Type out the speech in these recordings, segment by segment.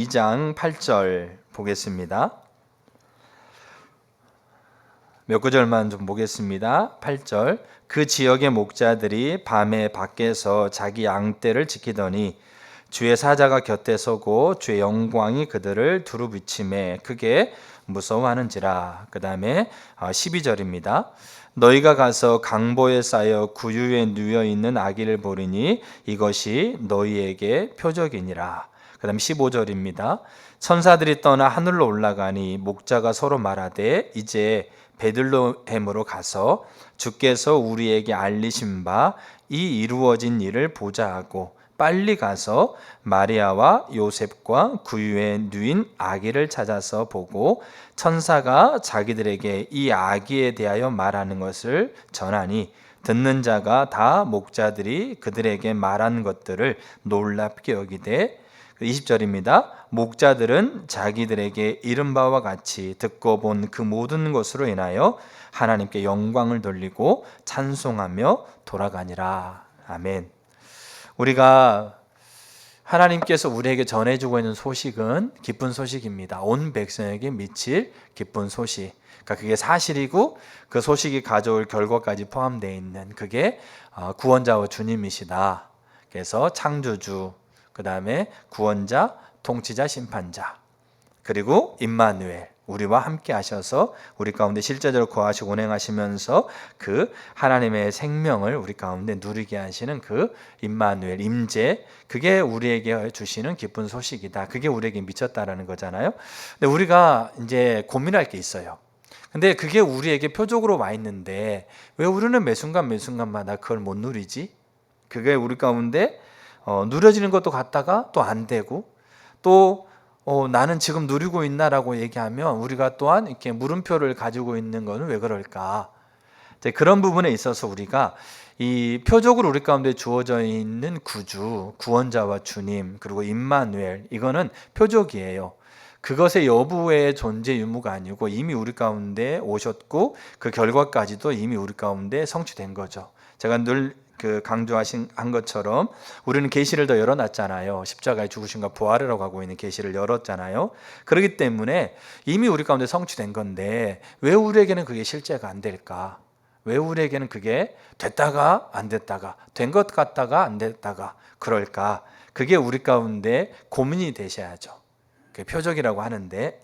2장 8절 보겠습니다. 몇 구절만 좀 보겠습니다. 8절. 그 지역의 목자들이 밤에 밖에서 자기 양떼를 지키더니 주의 사자가 곁에 서고 주의 영광이 그들을 두루 비치매 크게 무서워하는지라. 그 다음에 12절입니다. 너희가 가서 강보에 쌓여 구유에 누워 있는 아기를 보리니 이것이 너희에게 표적이니라. 그 다음 15절입니다. 천사들이 떠나 하늘로 올라가니 목자가 서로 말하되 이제 베들레헴으로 가서 주께서 우리에게 알리신 바 이 이루어진 일을 보자 하고 빨리 가서 마리아와 요셉과 구유에 누인 아기를 찾아서 보고 천사가 자기들에게 이 아기에 대하여 말하는 것을 전하니 듣는 자가 다 목자들이 그들에게 말한 것들을 놀랍게 여기되 20절입니다. 목자들은 자기들에게 이른 바와 같이 듣고 본 그 모든 것으로 인하여 하나님께 영광을 돌리고 찬송하며 돌아가니라. 아멘. 우리가 하나님께서 우리에게 전해주고 있는 소식은 기쁜 소식입니다. 온 백성에게 미칠 기쁜 소식. 그러니까 그게 사실이고 그 소식이 가져올 결과까지 포함되어 있는 그게 구원자와 주님이시다. 그래서 창조주, 그 다음에 구원자, 통치자, 심판자, 그리고 임마누엘, 우리와 함께 하셔서 우리 가운데 실제적으로 거하시고 운행하시면서 그 하나님의 생명을 우리 가운데 누리게 하시는 그 임마누엘, 임재, 그게 우리에게 주시는 기쁜 소식이다. 그게 우리에게 미쳤다라는 거잖아요. 근데 우리가 이제 고민할 게 있어요. 근데 그게 우리에게 표적으로 와 있는데 왜 우리는 매 순간 매 순간마다 그걸 못 누리지? 그게 우리 가운데 누려지는 것도 같다가 또 안 되고 또 나는 지금 누리고 있나라고 얘기하면 우리가 또한 이렇게 물음표를 가지고 있는 것은 왜 그럴까? 그런 부분에 있어서 우리가 이 표적으로 우리 가운데 주어져 있는 구주, 구원자와 주님, 그리고 임마누엘, 이거는 표적이에요. 그것의 여부의 존재 유무가 아니고 이미 우리 가운데 오셨고 그 결과까지도 이미 우리 가운데 성취된 거죠. 제가 늘 강조하신 것처럼 우리는 계시를 더 열어놨잖아요. 십자가의 죽으심과 부활이라고 하고 있는 계시를 열었잖아요. 그렇기 때문에 이미 우리 가운데 성취된 건데 왜 우리에게는 그게 실제가 안 될까? 왜 우리에게는 그게 됐다가 안 됐다가 된 것 같다가 안 됐다가 그럴까? 그게 우리 가운데 고민이 되셔야죠. 그게 표적이라고 하는데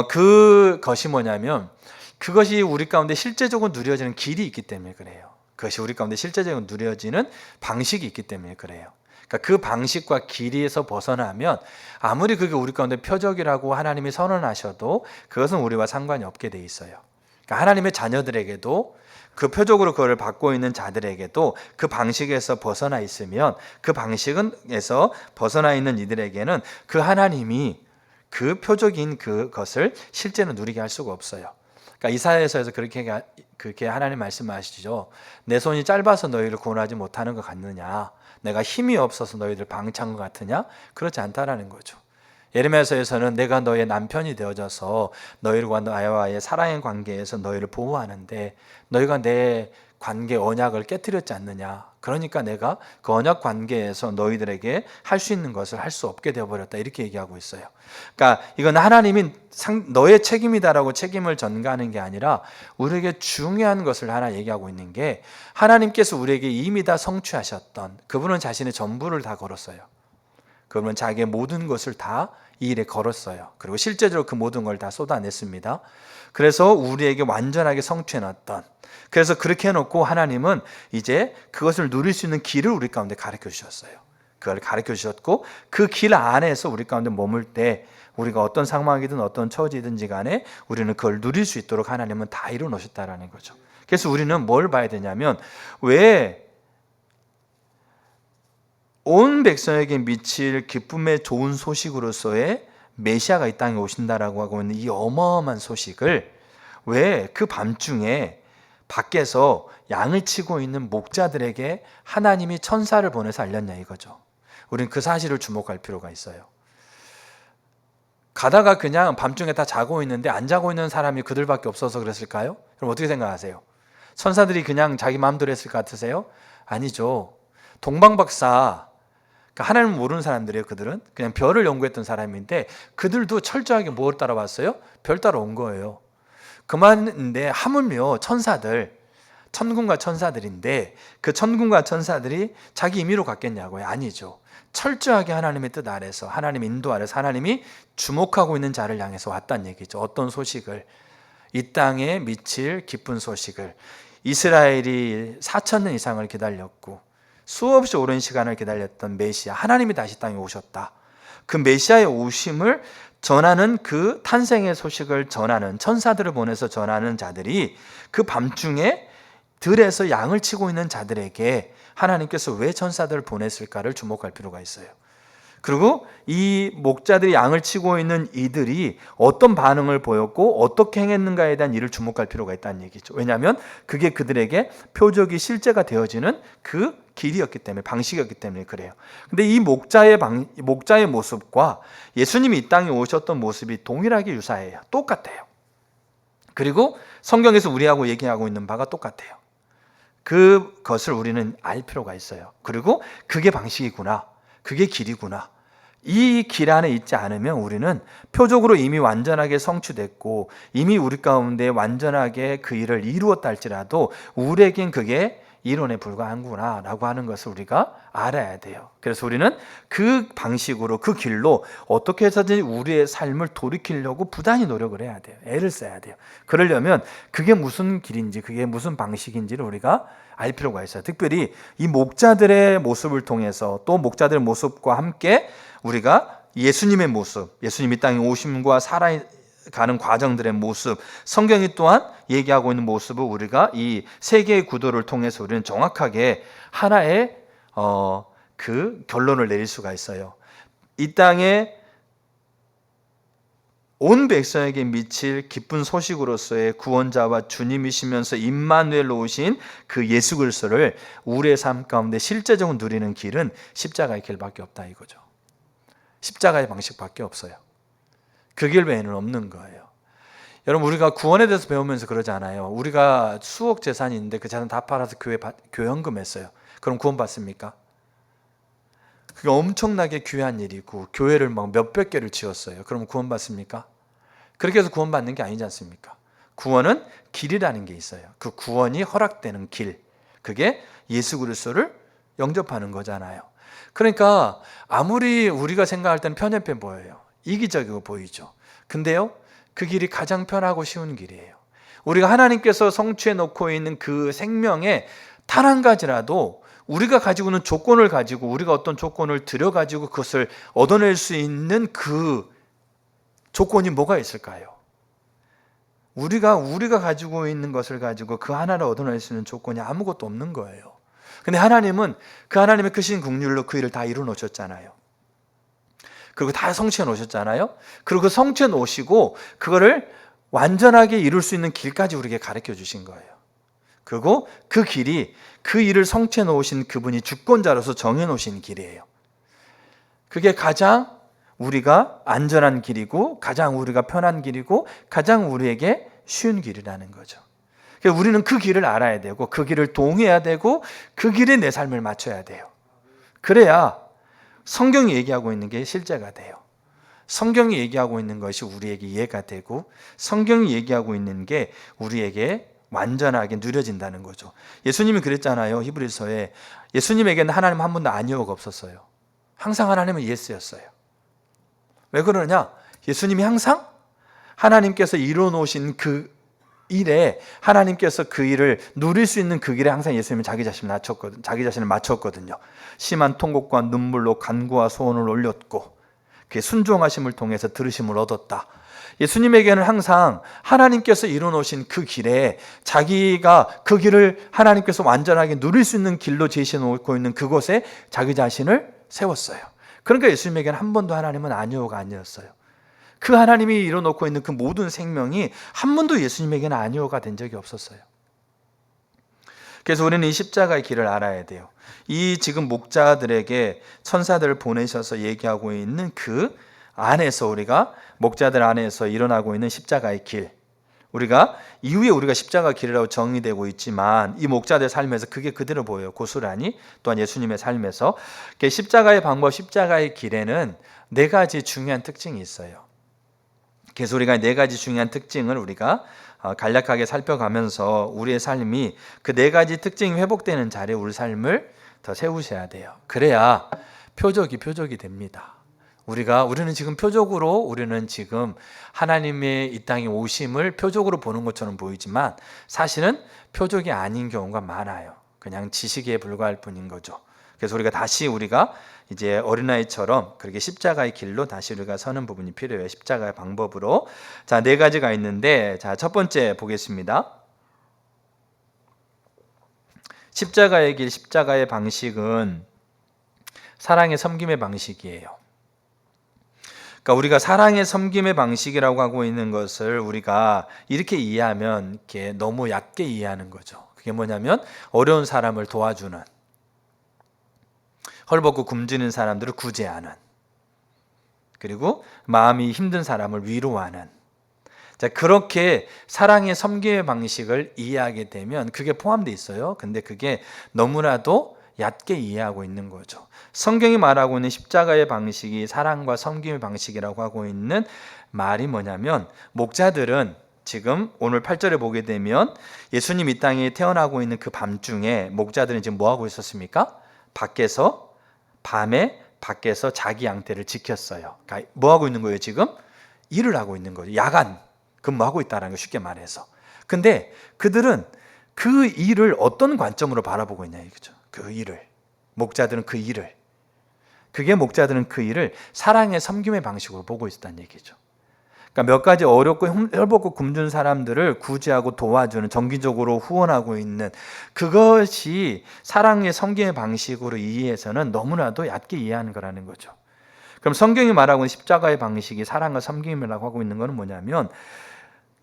그것이 뭐냐면 그것이 우리 가운데 실제적으로 누려지는 길이 있기 때문에 그래요. 그것이 우리 가운데 실제적으로 누려지는 방식이 있기 때문에 그래요. 그러니까 그 방식과 길이에서 벗어나면 아무리 그게 우리 가운데 표적이라고 하나님이 선언하셔도 그것은 우리와 상관이 없게 돼 있어요. 그러니까 하나님의 자녀들에게도 그 표적으로 그걸 받고 있는 자들에게도 그 방식에서 벗어나 있으면 그 방식에서 벗어나 있는 이들에게는 그 하나님이 그 표적인 그것을 실제로 누리게 할 수가 없어요. 그러니까 이사야서에서 그렇게 하나님 말씀하시죠. 내 손이 짧아서 너희를 구원하지 못하는 것 같느냐? 내가 힘이 없어서 너희들 방치한 것 같으냐? 그렇지 않다라는 거죠. 예레미야서에서는 내가 너의 남편이 되어져서 너희와 나와의 사랑의 관계에서 너희를 보호하는데 너희가 내 관계 언약을 깨뜨렸지 않느냐. 그러니까 내가 그 언약 관계에서 너희들에게 할 수 있는 것을 할 수 없게 되어버렸다. 이렇게 얘기하고 있어요. 그러니까 이건 하나님이 너의 책임이다라고 책임을 전가하는 게 아니라 우리에게 중요한 것을 하나 얘기하고 있는 게 하나님께서 우리에게 이미 다 성취하셨던 그분은 자신의 전부를 다 걸었어요. 그분은 자기의 모든 것을 다 이 일에 걸었어요. 그리고 실제적으로 그 모든 걸 다 쏟아냈습니다. 그래서 우리에게 완전하게 성취해놨던, 그래서 그렇게 해놓고 하나님은 이제 그것을 누릴 수 있는 길을 우리 가운데 가르쳐 주셨어요. 그걸 가르쳐 주셨고 그 길 안에서 우리 가운데 머물 때 우리가 어떤 상황이든 어떤 처지든지 간에 우리는 그걸 누릴 수 있도록 하나님은 다 이루어 놓으셨다라는 거죠. 그래서 우리는 뭘 봐야 되냐면 왜 온 백성에게 미칠 기쁨의 좋은 소식으로서의 메시아가 이 땅에 오신다라고 하고 있는 이 어마어마한 소식을 왜 그 밤중에 밖에서 양을 치고 있는 목자들에게 하나님이 천사를 보내서 알렸냐 이거죠. 우리는 그 사실을 주목할 필요가 있어요. 가다가 그냥 밤중에 다 자고 있는데 안 자고 있는 사람이 그들밖에 없어서 그랬을까요? 그럼 어떻게 생각하세요? 천사들이 그냥 자기 마음대로 했을 것 같으세요? 아니죠. 동방박사, 그러니까 하나님을 모르는 사람들이에요. 그들은 그냥 별을 연구했던 사람인데 그들도 철저하게 뭘 따라왔어요? 별 따라온 거예요. 그만인데 하물며 천사들, 천군과 천사들인데 그 천군과 천사들이 자기 임의로 갔겠냐고요? 아니죠. 철저하게 하나님의 뜻 아래서, 하나님 인도 아래서 하나님이 주목하고 있는 자를 향해서 왔다는 얘기죠. 어떤 소식을? 이 땅에 미칠 기쁜 소식을. 이스라엘이 4,000년 이상을 기다렸고 수없이 오랜 시간을 기다렸던 메시아, 하나님이 다시 땅에 오셨다. 그 메시아의 오심을 전하는, 그 탄생의 소식을 전하는, 천사들을 보내서 전하는 자들이 그 밤중에 들에서 양을 치고 있는 자들에게 하나님께서 왜 천사들을 보냈을까를 주목할 필요가 있어요. 그리고 이 목자들이 양을 치고 있는 이들이 어떤 반응을 보였고 어떻게 행했는가에 대한 일을 주목할 필요가 있다는 얘기죠. 왜냐하면 그게 그들에게 표적이 실제가 되어지는 그 길이었기 때문에, 방식이었기 때문에 그래요. 근데 이 목자의 모습과 예수님이 이 땅에 오셨던 모습이 동일하게 유사해요. 똑같아요. 그리고 성경에서 우리하고 얘기하고 있는 바가 똑같아요. 그것을 우리는 알 필요가 있어요. 그리고 그게 방식이구나, 그게 길이구나. 이 길 안에 있지 않으면 우리는 표적으로 이미 완전하게 성취됐고 이미 우리 가운데 완전하게 그 일을 이루었다 할지라도 우리에겐 그게 이론에 불과한구나 라고 하는 것을 우리가 알아야 돼요. 그래서 우리는 그 방식으로, 그 길로 어떻게 해서든 우리의 삶을 돌이키려고 부단히 노력을 해야 돼요. 애를 써야 돼요. 그러려면 그게 무슨 길인지, 그게 무슨 방식인지를 우리가 알 필요가 있어요. 특별히 이 목자들의 모습을 통해서, 또 목자들의 모습과 함께 우리가 예수님의 모습, 예수님이 땅에 오심과 살아가는 과정들의 모습, 성경이 또한 얘기하고 있는 모습을 우리가 이 세 개의 구도를 통해서 우리는 정확하게 하나의 그 결론을 내릴 수가 있어요. 이 땅에 온 백성에게 미칠 기쁜 소식으로서의 구원자와 주님이시면서 임마누엘로 오신 그 예수 그리스도를 우리의 삶 가운데 실제적으로 누리는 길은 십자가의 길밖에 없다 이거죠. 십자가의 방식밖에 없어요. 그 길 외에는 없는 거예요. 여러분, 우리가 구원에 대해서 배우면서 그러지 않아요. 우리가 수억 재산이 있는데 그 재산 다 팔아서 교회 헌금했어요. 그럼 구원 받습니까? 그게 엄청나게 귀한 일이고 교회를 막 몇백 개를 지었어요. 그럼 구원 받습니까? 그렇게 해서 구원 받는 게 아니지 않습니까? 구원은 길이라는 게 있어요. 그 구원이 허락되는 길, 그게 예수 그리스도를 영접하는 거잖아요. 그러니까 아무리 우리가 생각할 때는 편협해 보여요. 이기적이고 보이죠. 근데요, 그 길이 가장 편하고 쉬운 길이에요. 우리가 하나님께서 성취해 놓고 있는 그 생명에 단 한 가지라도 우리가 가지고 있는 조건을 가지고, 우리가 어떤 조건을 들여가지고 그것을 얻어낼 수 있는 그 조건이 뭐가 있을까요? 우리가 가지고 있는 것을 가지고 그 하나를 얻어낼 수 있는 조건이 아무것도 없는 거예요. 근데 하나님은 그 하나님의 크신 긍휼로 그 일을 다 이루어 놓으셨잖아요. 그리고 다 성취해 놓으셨잖아요. 그리고 그 성취해 놓으시고 그거를 완전하게 이룰 수 있는 길까지 우리에게 가르쳐 주신 거예요. 그리고 그 길이, 그 일을 성취해 놓으신 그분이 주권자로서 정해 놓으신 길이에요. 그게 가장 우리가 안전한 길이고 가장 우리가 편한 길이고 가장 우리에게 쉬운 길이라는 거죠. 우리는 그 길을 알아야 되고 그 길을 동의해야 되고 그 길에 내 삶을 맞춰야 돼요. 그래야 성경이 얘기하고 있는 게 실제가 돼요. 성경이 얘기하고 있는 것이 우리에게 이해가 되고 성경이 얘기하고 있는 게 우리에게 완전하게 누려진다는 거죠. 예수님이 그랬잖아요. 히브리서에 예수님에게는 하나님 한 번도 아니오가 없었어요. 항상 하나님은 예스였어요. 왜 그러냐? 예수님이 항상 하나님께서 이루어 놓으신 그 일에, 하나님께서 그 일을 누릴 수 있는 그 길에 항상 예수님은 자기 자신을 맞췄거든요. 심한 통곡과 눈물로 간구와 소원을 올렸고 그 순종하심을 통해서 들으심을 얻었다. 예수님에게는 항상 하나님께서 이루어 놓으신 그 길에 자기가 그 길을 하나님께서 완전하게 누릴 수 있는 길로 제시해 놓고 있는 그곳에 자기 자신을 세웠어요. 그러니까 예수님에게는 한 번도 하나님은 아니오가 아니었어요. 그 하나님이 이루어 놓고 있는 그 모든 생명이 한 번도 예수님에게는 아니오가 된 적이 없었어요. 그래서 우리는 이 십자가의 길을 알아야 돼요. 이 지금 목자들에게 천사들을 보내셔서 얘기하고 있는 그 안에서, 우리가 목자들 안에서 일어나고 있는 십자가의 길, 우리가 이후에 우리가 십자가 길이라고 정의되고 있지만 이 목자들 삶에서 그게 그대로 보여요. 고스란히 또한 예수님의 삶에서 십자가의 방법, 십자가의 길에는 네 가지 중요한 특징이 있어요. 그래서 우리가 네 가지 중요한 특징을 우리가 간략하게 살펴가면서 우리의 삶이 그 네 가지 특징이 회복되는 자리에 우리 삶을 더 세우셔야 돼요. 그래야 표적이 됩니다. 우리는 지금 표적으로 우리는 지금 하나님의 이 땅에 오심을 표적으로 보는 것처럼 보이지만 사실은 표적이 아닌 경우가 많아요. 그냥 지식에 불과할 뿐인 거죠. 그래서 우리가 이제 어린아이처럼 그렇게 십자가의 길로 다시 우리가 서는 부분이 필요해요. 십자가의 방법으로. 자, 네 가지가 있는데, 자, 첫 번째 보겠습니다. 십자가의 길, 십자가의 방식은 사랑의 섬김의 방식이에요. 그러니까 우리가 사랑의 섬김의 방식이라고 하고 있는 것을 우리가 이렇게 이해하면 이렇게 너무 얕게 이해하는 거죠. 그게 뭐냐면 어려운 사람을 도와주는, 헐벗고 굶주린 사람들을 구제하는, 그리고 마음이 힘든 사람을 위로하는, 자, 그렇게 사랑의 섬김의 방식을 이해하게 되면 그게 포함되어 있어요. 근데 그게 너무나도 얕게 이해하고 있는 거죠. 성경이 말하고 있는 십자가의 방식이 사랑과 섬김의 방식이라고 하고 있는 말이 뭐냐면, 목자들은 지금 오늘 8절에 보게 되면 예수님 이 땅에 태어나고 있는 그 밤중에 목자들은 지금 뭐 하고 있었습니까? 밤에 밖에서 자기 양떼를 지켰어요. 그러니까 뭐 하고 있는 거예요? 지금 일을 하고 있는 거죠. 야간 근무하고 있다는 거, 쉽게 말해서. 근데 그들은 그 일을 어떤 관점으로 바라보고 있냐 이거죠. 그 일을, 목자들은 그 일을 사랑의 섬김의 방식으로 보고 있었다는 얘기죠. 그러니까 몇 가지 어렵고 헐벗고 굶준 사람들을 구제하고 도와주는, 정기적으로 후원하고 있는 그것이 사랑의 섬김의 방식으로 이해해서는 너무나도 얕게 이해하는 거라는 거죠. 그럼 성경이 말하고 있는 십자가의 방식이 사랑과 섬김이라고 하고 있는 것은 뭐냐면,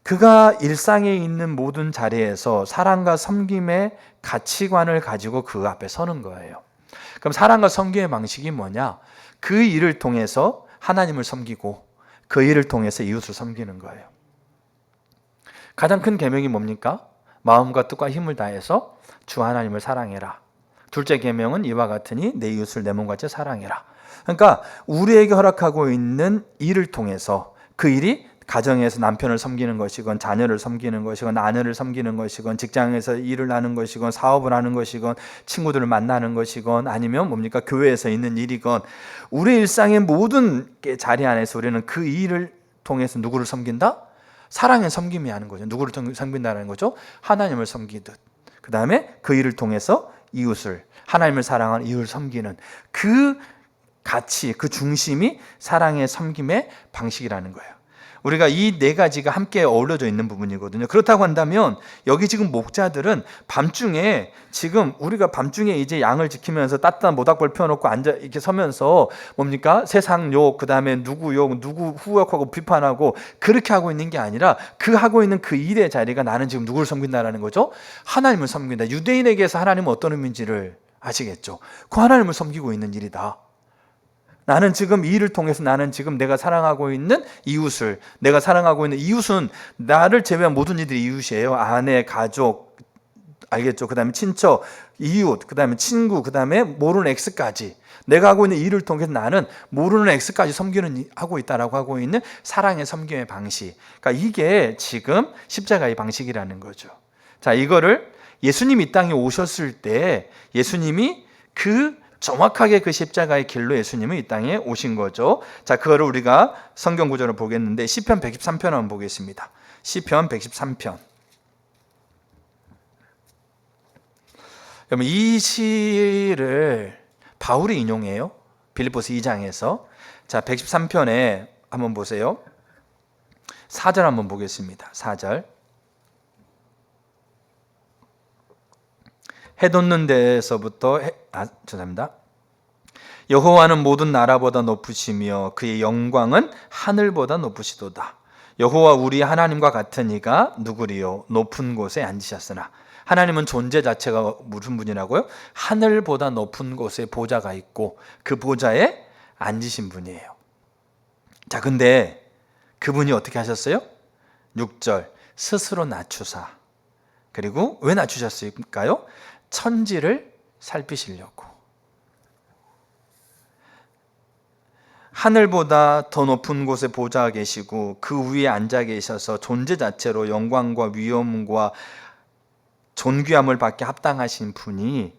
그가 일상에 있는 모든 자리에서 사랑과 섬김의 가치관을 가지고 그 앞에 서는 거예요. 그럼 사랑과 섬김의 방식이 뭐냐? 그 일을 통해서 하나님을 섬기고 그 일을 통해서 이웃을 섬기는 거예요. 가장 큰 계명이 뭡니까? 마음과 뜻과 힘을 다해서 주 하나님을 사랑해라. 둘째 계명은 이와 같으니 내 이웃을 내 몸같이 사랑해라. 그러니까 우리에게 허락하고 있는 일을 통해서, 그 일이 가정에서 남편을 섬기는 것이건, 자녀를 섬기는 것이건, 아내를 섬기는 것이건, 직장에서 일을 하는 것이건, 사업을 하는 것이건, 친구들을 만나는 것이건, 아니면 뭡니까? 교회에서 있는 일이건, 우리 일상의 모든 자리 안에서 우리는 그 일을 통해서 누구를 섬긴다? 사랑의 섬김이 하는 거죠. 누구를 섬긴다는 거죠? 하나님을 섬기듯. 그 다음에 그 일을 통해서 이웃을, 하나님을 사랑하는 이웃을 섬기는 그 가치, 그 중심이 사랑의 섬김의 방식이라는 거예요. 우리가 이 네 가지가 함께 어우러져 있는 부분이거든요. 그렇다고 한다면 여기 지금 목자들은 밤중에, 지금 우리가 밤중에 이제 양을 지키면서 따뜻한 모닥불 펴놓고 앉아 이렇게 서면서 뭡니까? 세상 욕, 그 다음에 누구 욕, 누구 후욕하고 비판하고 그렇게 하고 있는 게 아니라, 그 하고 있는 그 일의 자리가 나는 지금 누구를 섬긴다라는 거죠? 하나님을 섬긴다. 유대인에게서 하나님은 어떤 의미인지를 아시겠죠? 그 하나님을 섬기고 있는 일이다. 나는 지금 이 일을 통해서 나는 지금 내가 사랑하고 있는 이웃을, 내가 사랑하고 있는 이웃은 나를 제외한 모든 이들이 이웃이에요. 아내, 가족, 알겠죠? 그 다음에 친척, 이웃, 그 다음에 친구, 그 다음에 모르는 X까지. 내가 하고 있는 일을 통해서 나는 모르는 X까지 하고 있다라고 하고 있는 사랑의 섬김의 방식. 그러니까 이게 지금 십자가의 방식이라는 거죠. 자, 이거를 예수님이 이 땅에 오셨을 때 예수님이 정확하게 그 십자가의 길로 예수님은 이 땅에 오신 거죠. 자, 그거를 우리가 성경 구절을 보겠는데 시편 113편 한번 보겠습니다. 시편 113편. 여러분, 이 시를 바울이 인용해요. 빌립보서 2장에서. 자, 113편에 한번 보세요. 4절 한번 보겠습니다. 4절. 해 돋는 데에서부터 죄송합니다. 여호와는 모든 나라보다 높으시며 그의 영광은 하늘보다 높으시도다. 여호와 우리 하나님과 같은 이가 누구리요? 높은 곳에 앉으셨으나. 하나님은 존재 자체가 무슨 분이라고요? 하늘보다 높은 곳에 보좌가 있고 그 보좌에 앉으신 분이에요. 자, 근데 그분이 어떻게 하셨어요? 6절. 스스로 낮추사. 그리고 왜 낮추셨을까요? 천지를 살피시려고. 하늘보다 더 높은 곳에 보좌 계시고 그 위에 앉아 계셔서 존재 자체로 영광과 위엄과 존귀함을 받게 합당하신 분이,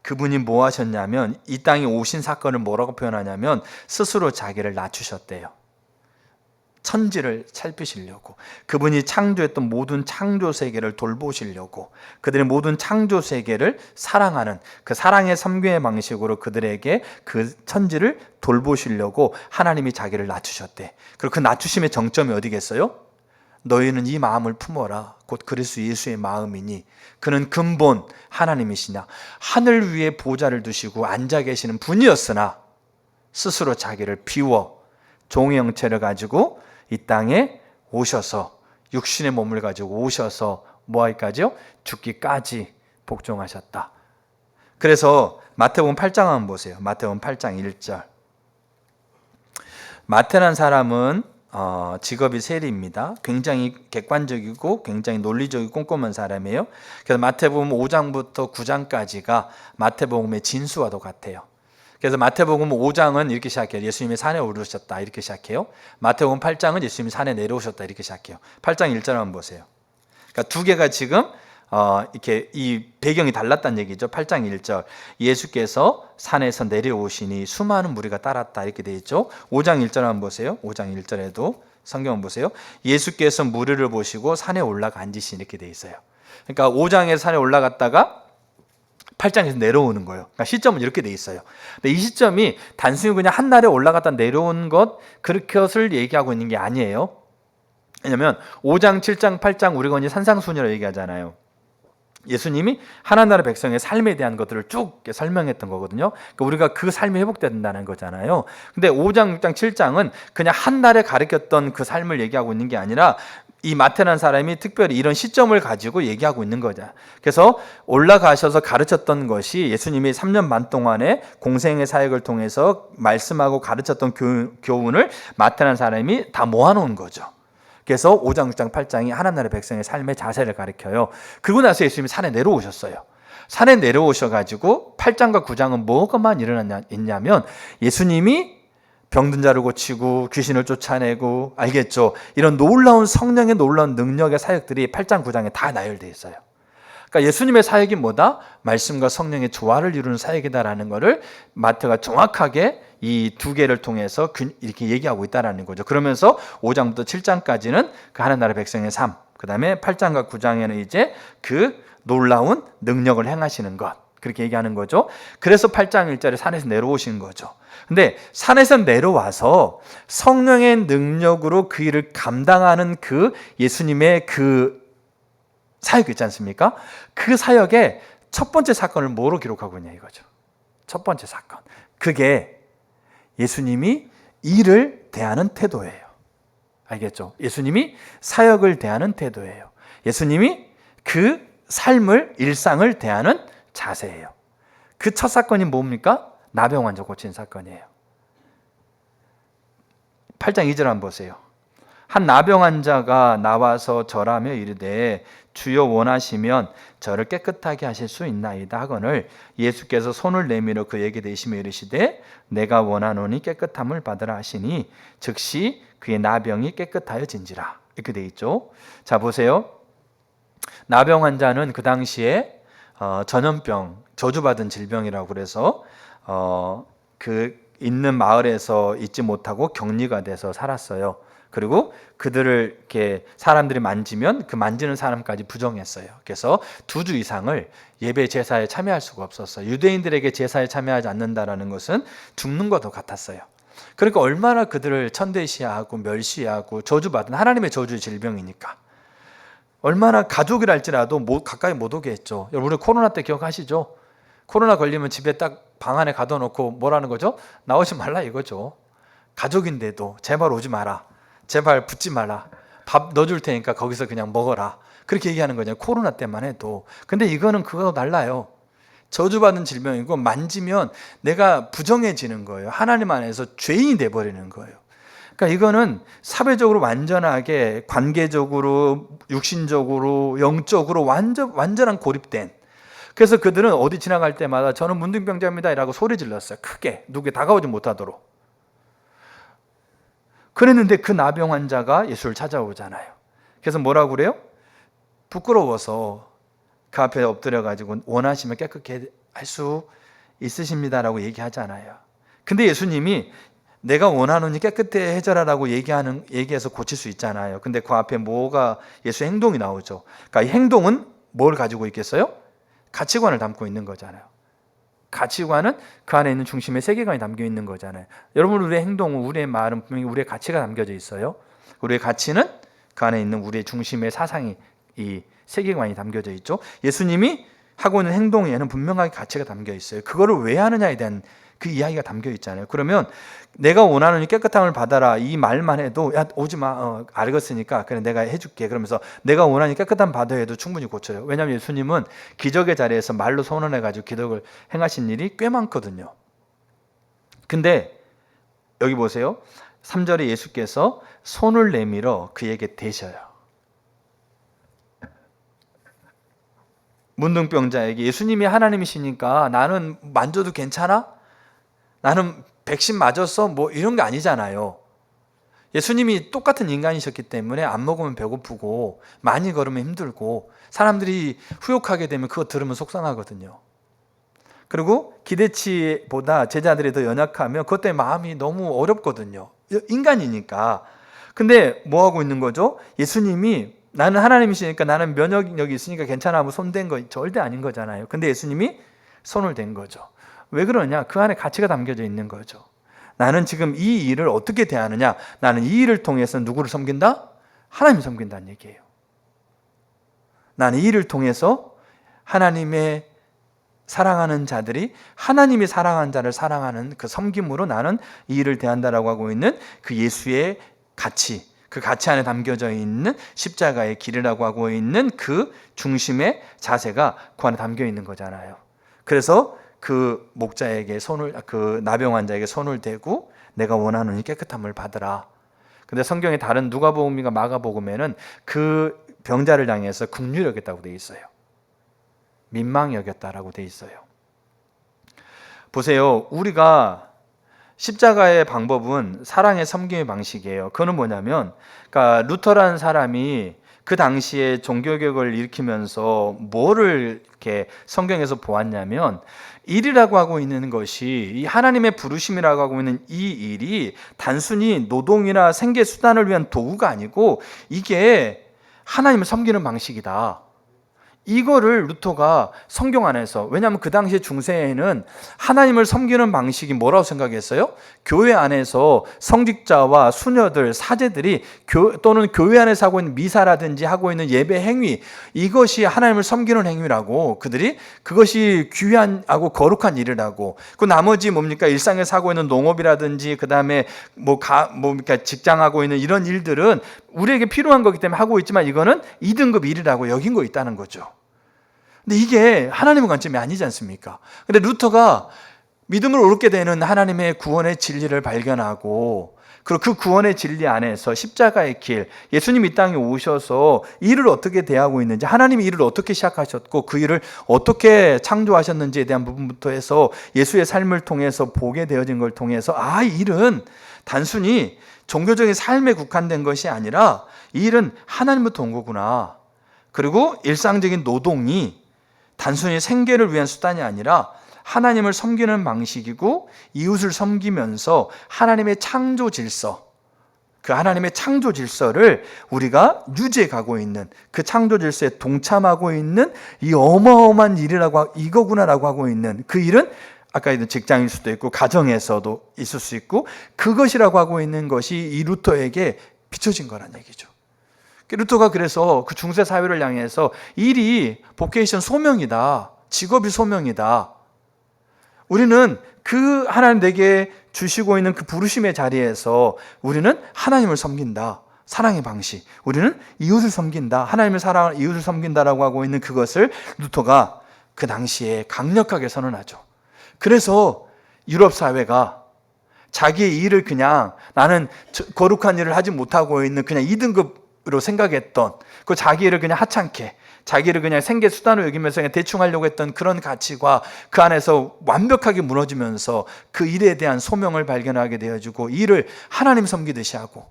그분이 뭐 하셨냐면 이 땅에 오신 사건을 뭐라고 표현하냐면 스스로 자기를 낮추셨대요. 천지를 살피시려고. 그분이 창조했던 모든 창조 세계를 돌보시려고, 그들의 모든 창조 세계를 사랑하는 그 사랑의 섬김의 방식으로 그들에게 그 천지를 돌보시려고 하나님이 자기를 낮추셨대. 그리고 그 낮추심의 정점이 어디겠어요? 너희는 이 마음을 품어라. 곧 그리스도 예수의 마음이니 그는 근본 하나님이시냐. 하늘 위에 보좌를 두시고 앉아 계시는 분이었으나 스스로 자기를 비워 종의 형체를 가지고 이 땅에 오셔서 육신의 몸을 가지고 오셔서 뭐하기까지요? 죽기까지 복종하셨다. 그래서 마태복음 8장 한번 보세요. 마태복음 8장 1절. 마태라는 사람은 직업이 세리입니다. 굉장히 객관적이고 굉장히 논리적이고 꼼꼼한 사람이에요. 그래서 마태복음 5장부터 9장까지가 마태복음의 진수와도 같아요. 그래서 마태복음 5장은 이렇게 시작해요. 예수님이 산에 오르셨다 이렇게 시작해요. 마태복음 8장은 예수님이 산에 내려오셨다 이렇게 시작해요. 8장 1절 한번 보세요. 그러니까 두 개가 지금 이렇게 이 배경이 달랐다는 얘기죠. 8장 1절 예수께서 산에서 내려오시니 수많은 무리가 따랐다 이렇게 돼 있죠. 5장 1절 한번 보세요. 5장 1절에도 성경 보세요. 예수께서 무리를 보시고 산에 올라가 앉으시니 이렇게 돼 있어요. 그러니까 5장에서 산에 올라갔다가 8장에서 내려오는 거예요. 그러니까 시점은 이렇게 돼 있어요. 근데 이 시점이 단순히 그냥 한 날에 올라갔다 내려온 그것을 얘기하고 있는 게 아니에요. 왜냐하면 5장, 7장, 8장 우리가 이제 산상순이라고 얘기하잖아요. 예수님이 하나나라 백성의 삶에 대한 것들을 쭉 설명했던 거거든요. 그러니까 우리가 그 삶이 회복된다는 거잖아요. 근데 5장, 6장, 7장은 그냥 한 날에 가르쳤던 그 삶을 얘기하고 있는 게 아니라 이 마태라는 사람이 특별히 이런 시점을 가지고 얘기하고 있는 거죠. 그래서 올라가셔서 가르쳤던 것이 예수님이 3년 반 동안의 공생의 사역을 통해서 말씀하고 가르쳤던 교훈을 마태라는 사람이 다 모아놓은 거죠. 그래서 5장, 6장, 8장이 하나나라 백성의 삶의 자세를 가르쳐요. 그러고 나서 예수님이 산에 내려오셨어요. 산에 내려오셔가지고 8장과 9장은 뭐가만 일어났냐면 예수님이 병든 자를 고치고 귀신을 쫓아내고, 알겠죠? 이런 놀라운 성령의 놀라운 능력의 사역들이 8장, 9장에 다 나열되어 있어요. 그러니까 예수님의 사역이 뭐다? 말씀과 성령의 조화를 이루는 사역이다라는 것을 마태가 정확하게 이 두 개를 통해서 이렇게 얘기하고 있다는 거죠. 그러면서 5장부터 7장까지는 그 하나나라 백성의 삶, 그 다음에 8장과 9장에는 이제 그 놀라운 능력을 행하시는 것, 그렇게 얘기하는 거죠. 그래서 8장 1절에 산에서 내려오신 거죠. 근데 산에서 내려와서 성령의 능력으로 그 일을 감당하는 그 예수님의 그 사역 있지 않습니까? 그 사역의 첫 번째 사건을 뭐로 기록하고 있냐 이거죠. 첫 번째 사건. 그게 예수님이 일을 대하는 태도예요. 알겠죠? 예수님이 사역을 대하는 태도예요. 예수님이 그 삶을, 일상을 대하는 자세예요. 그 첫 사건이 뭡니까? 나병 환자 고친 사건이에요. 8장 2절 한번 보세요. 한 나병 환자가 나와서 절하며 이르되 주여 원하시면 저를 깨끗하게 하실 수 있나이다 하거늘 예수께서 손을 내밀어 그에게 대시며 이르시되 내가 원하노니 깨끗함을 받으라 하시니 즉시 그의 나병이 깨끗하여진지라. 이렇게 돼 있죠. 자 보세요. 나병 환자는 그 당시에 전염병, 저주받은 질병이라고 그래서 그 있는 마을에서 있지 못하고 격리가 돼서 살았어요. 그리고 그들을 이렇게 사람들이 만지면 그 만지는 사람까지 부정했어요. 그래서 2주 이상을 예배 제사에 참여할 수가 없었어요. 유대인들에게 제사에 참여하지 않는다라는 것은 죽는 것도 같았어요. 그러니까 얼마나 그들을 천대시하고 멸시하고 저주받은 하나님의 저주의 질병이니까 얼마나 가족이랄지라도 가까이 못 오게 했죠. 여러분 코로나 때 기억하시죠? 코로나 걸리면 집에 딱 방 안에 가둬놓고 뭐라는 거죠? 나오지 말라 이거죠. 가족인데도 제발 오지 마라. 제발 붙지 마라. 밥 넣어줄 테니까 거기서 그냥 먹어라. 그렇게 얘기하는 거죠. 코로나 때만 해도. 근데 이거는 그거 달라요. 저주받은 질병이고 만지면 내가 부정해지는 거예요. 하나님 안에서 죄인이 돼버리는 거예요. 그러니까 이거는 사회적으로 완전하게 관계적으로, 육신적으로, 영적으로 완전한 고립된. 그래서 그들은 어디 지나갈 때마다 저는 문둥병자입니다 라고 소리 질렀어요. 크게 누구에 다가오지 못하도록. 그랬는데 그 나병 환자가 예수를 찾아오잖아요. 그래서 뭐라고 그래요? 부끄러워서 그 앞에 엎드려가지고 원하시면 깨끗게 할 수 있으십니다라고 얘기하잖아요. 근데 예수님이 내가 원하노니 깨끗해 해줘라라고 얘기해서 고칠 수 있잖아요. 근데 그 앞에 뭐가 예수의 행동이 나오죠. 그러니까 이 행동은 뭘 가지고 있겠어요? 가치관을 담고 있는 거잖아요. 가치관은 그 안에 있는 중심의 세계관이 담겨 있는 거잖아요. 여러분, 우리의 행동은, 우리의 말은 분명히 우리의 가치가 담겨져 있어요. 우리의 가치는 그 안에 있는 우리의 중심의 사상이, 이 세계관이 담겨져 있죠. 예수님이 하고 있는 행동에는 분명하게 가치가 담겨 있어요. 그거를 왜 하느냐에 대한 그 이야기가 담겨 있잖아요. 그러면 내가 원하는 깨끗함을 받아라 이 말만 해도 야 오지 마, 알겠으니까 그래 내가 해줄게. 그러면서 내가 원하는 깨끗함 받아야 해도 충분히 고쳐요. 왜냐하면 예수님은 기적의 자리에서 말로 선언해가지고 기적을 행하신 일이 꽤 많거든요. 근데 여기 보세요. 3절에 예수께서 손을 내밀어 그에게 대셔요. 문둥병자에게 예수님이 하나님이시니까 나는 만져도 괜찮아? 나는 백신 맞았어? 뭐 이런 게 아니잖아요. 예수님이 똑같은 인간이셨기 때문에 안 먹으면 배고프고 많이 걸으면 힘들고 사람들이 후욕하게 되면 그거 들으면 속상하거든요. 그리고 기대치보다 제자들이 더 연약하면 그것 때문에 마음이 너무 어렵거든요. 인간이니까. 근데 뭐 하고 있는 거죠? 예수님이 나는 하나님이시니까 나는 면역력이 있으니까 괜찮아 하고 손댄 거 절대 아닌 거잖아요. 근데 예수님이 손을 댄 거죠. 왜 그러냐? 그 안에 가치가 담겨져 있는 거죠. 나는 지금 이 일을 어떻게 대하느냐? 나는 이 일을 통해서 누구를 섬긴다? 하나님을 섬긴다는 얘기예요. 나는 이 일을 통해서 하나님의 사랑하는 자들이 하나님이 사랑하는 자를 사랑하는 그 섬김으로 나는 이 일을 대한다라고 하고 있는 그 예수의 가치, 그 가치 안에 담겨져 있는 십자가의 길이라고 하고 있는 그 중심의 자세가 그 안에 담겨 있는 거잖아요. 그래서 그 목자에게 그 나병 환자에게 손을 대고 내가 원하는 이 깨끗함을 받으라. 근데 성경에 다른 누가복음이나 마가복음에는 그 병자를 향해서 긍휼히 여겼다고 돼 있어요. 민망히 여겼다라고 돼 있어요. 보세요. 우리가 십자가의 방법은 사랑의 섬김의 방식이에요. 그거는 뭐냐면, 그러니까 루터라는 사람이 그 당시에 종교개혁을 일으키면서 뭐를 이렇게 성경에서 보았냐면, 일이라고 하고 있는 것이 이 하나님의 부르심이라고 하고 있는 이 일이 단순히 노동이나 생계 수단을 위한 도구가 아니고 이게 하나님을 섬기는 방식이다. 이거를 루터가 성경 안에서, 왜냐하면 그 당시에 중세에는 하나님을 섬기는 방식이 뭐라고 생각했어요? 교회 안에서 성직자와 수녀들, 사제들이 또는 교회 안에서 하고 있는 미사라든지 하고 있는 예배 행위, 이것이 하나님을 섬기는 행위라고, 그들이 그것이 귀한하고 거룩한 일이라고. 그 나머지 뭡니까? 일상에서 하고 있는 농업이라든지 그 다음에 그러니까 직장하고 있는 이런 일들은 우리에게 필요한 거기 때문에 하고 있지만 이거는 2등급 일이라고 여긴 거 있다는 거죠. 근데 이게 하나님의 관점이 아니지 않습니까? 근데 루터가 믿음을 옳게 되는 하나님의 구원의 진리를 발견하고, 그리고 그 구원의 진리 안에서 십자가의 길, 예수님 이 땅에 오셔서 일을 어떻게 대하고 있는지, 하나님이 일을 어떻게 시작하셨고 그 일을 어떻게 창조하셨는지에 대한 부분부터 해서 예수의 삶을 통해서 보게 되어진 걸 통해서 이 일은 단순히 종교적인 삶에 국한된 것이 아니라 이 일은 하나님부터 온 거구나. 그리고 일상적인 노동이 단순히 생계를 위한 수단이 아니라 하나님을 섬기는 방식이고 이웃을 섬기면서 하나님의 창조 질서, 그 하나님의 창조 질서를 우리가 유지해 가고 있는, 그 창조 질서에 동참하고 있는 이 어마어마한 일이라고, 이거구나라고 하고 있는 그 일은 아까 얘기한 직장일 수도 있고 가정에서도 있을 수 있고 그것이라고 하고 있는 것이 이 루터에게 비춰진 거란 얘기죠. 루터가 그래서 그 중세 사회를 향해서 일이 보케이션 소명이다. 직업이 소명이다. 우리는 그 하나님 내게 주시고 있는 그 부르심의 자리에서 우리는 하나님을 섬긴다. 사랑의 방식. 우리는 이웃을 섬긴다. 하나님을 사랑하는 이웃을 섬긴다라고 하고 있는 그것을 루터가 그 당시에 강력하게 선언하죠. 그래서 유럽 사회가 자기의 일을 그냥 나는 거룩한 일을 하지 못하고 있는 그냥 2등급으로 생각했던 그 자기 일을 그냥 하찮게 자기를 그냥 생계 수단으로 여기면서 그냥 대충 하려고 했던 그런 가치가 그 안에서 완벽하게 무너지면서 그 일에 대한 소명을 발견하게 되어지고 일을 하나님 섬기듯이 하고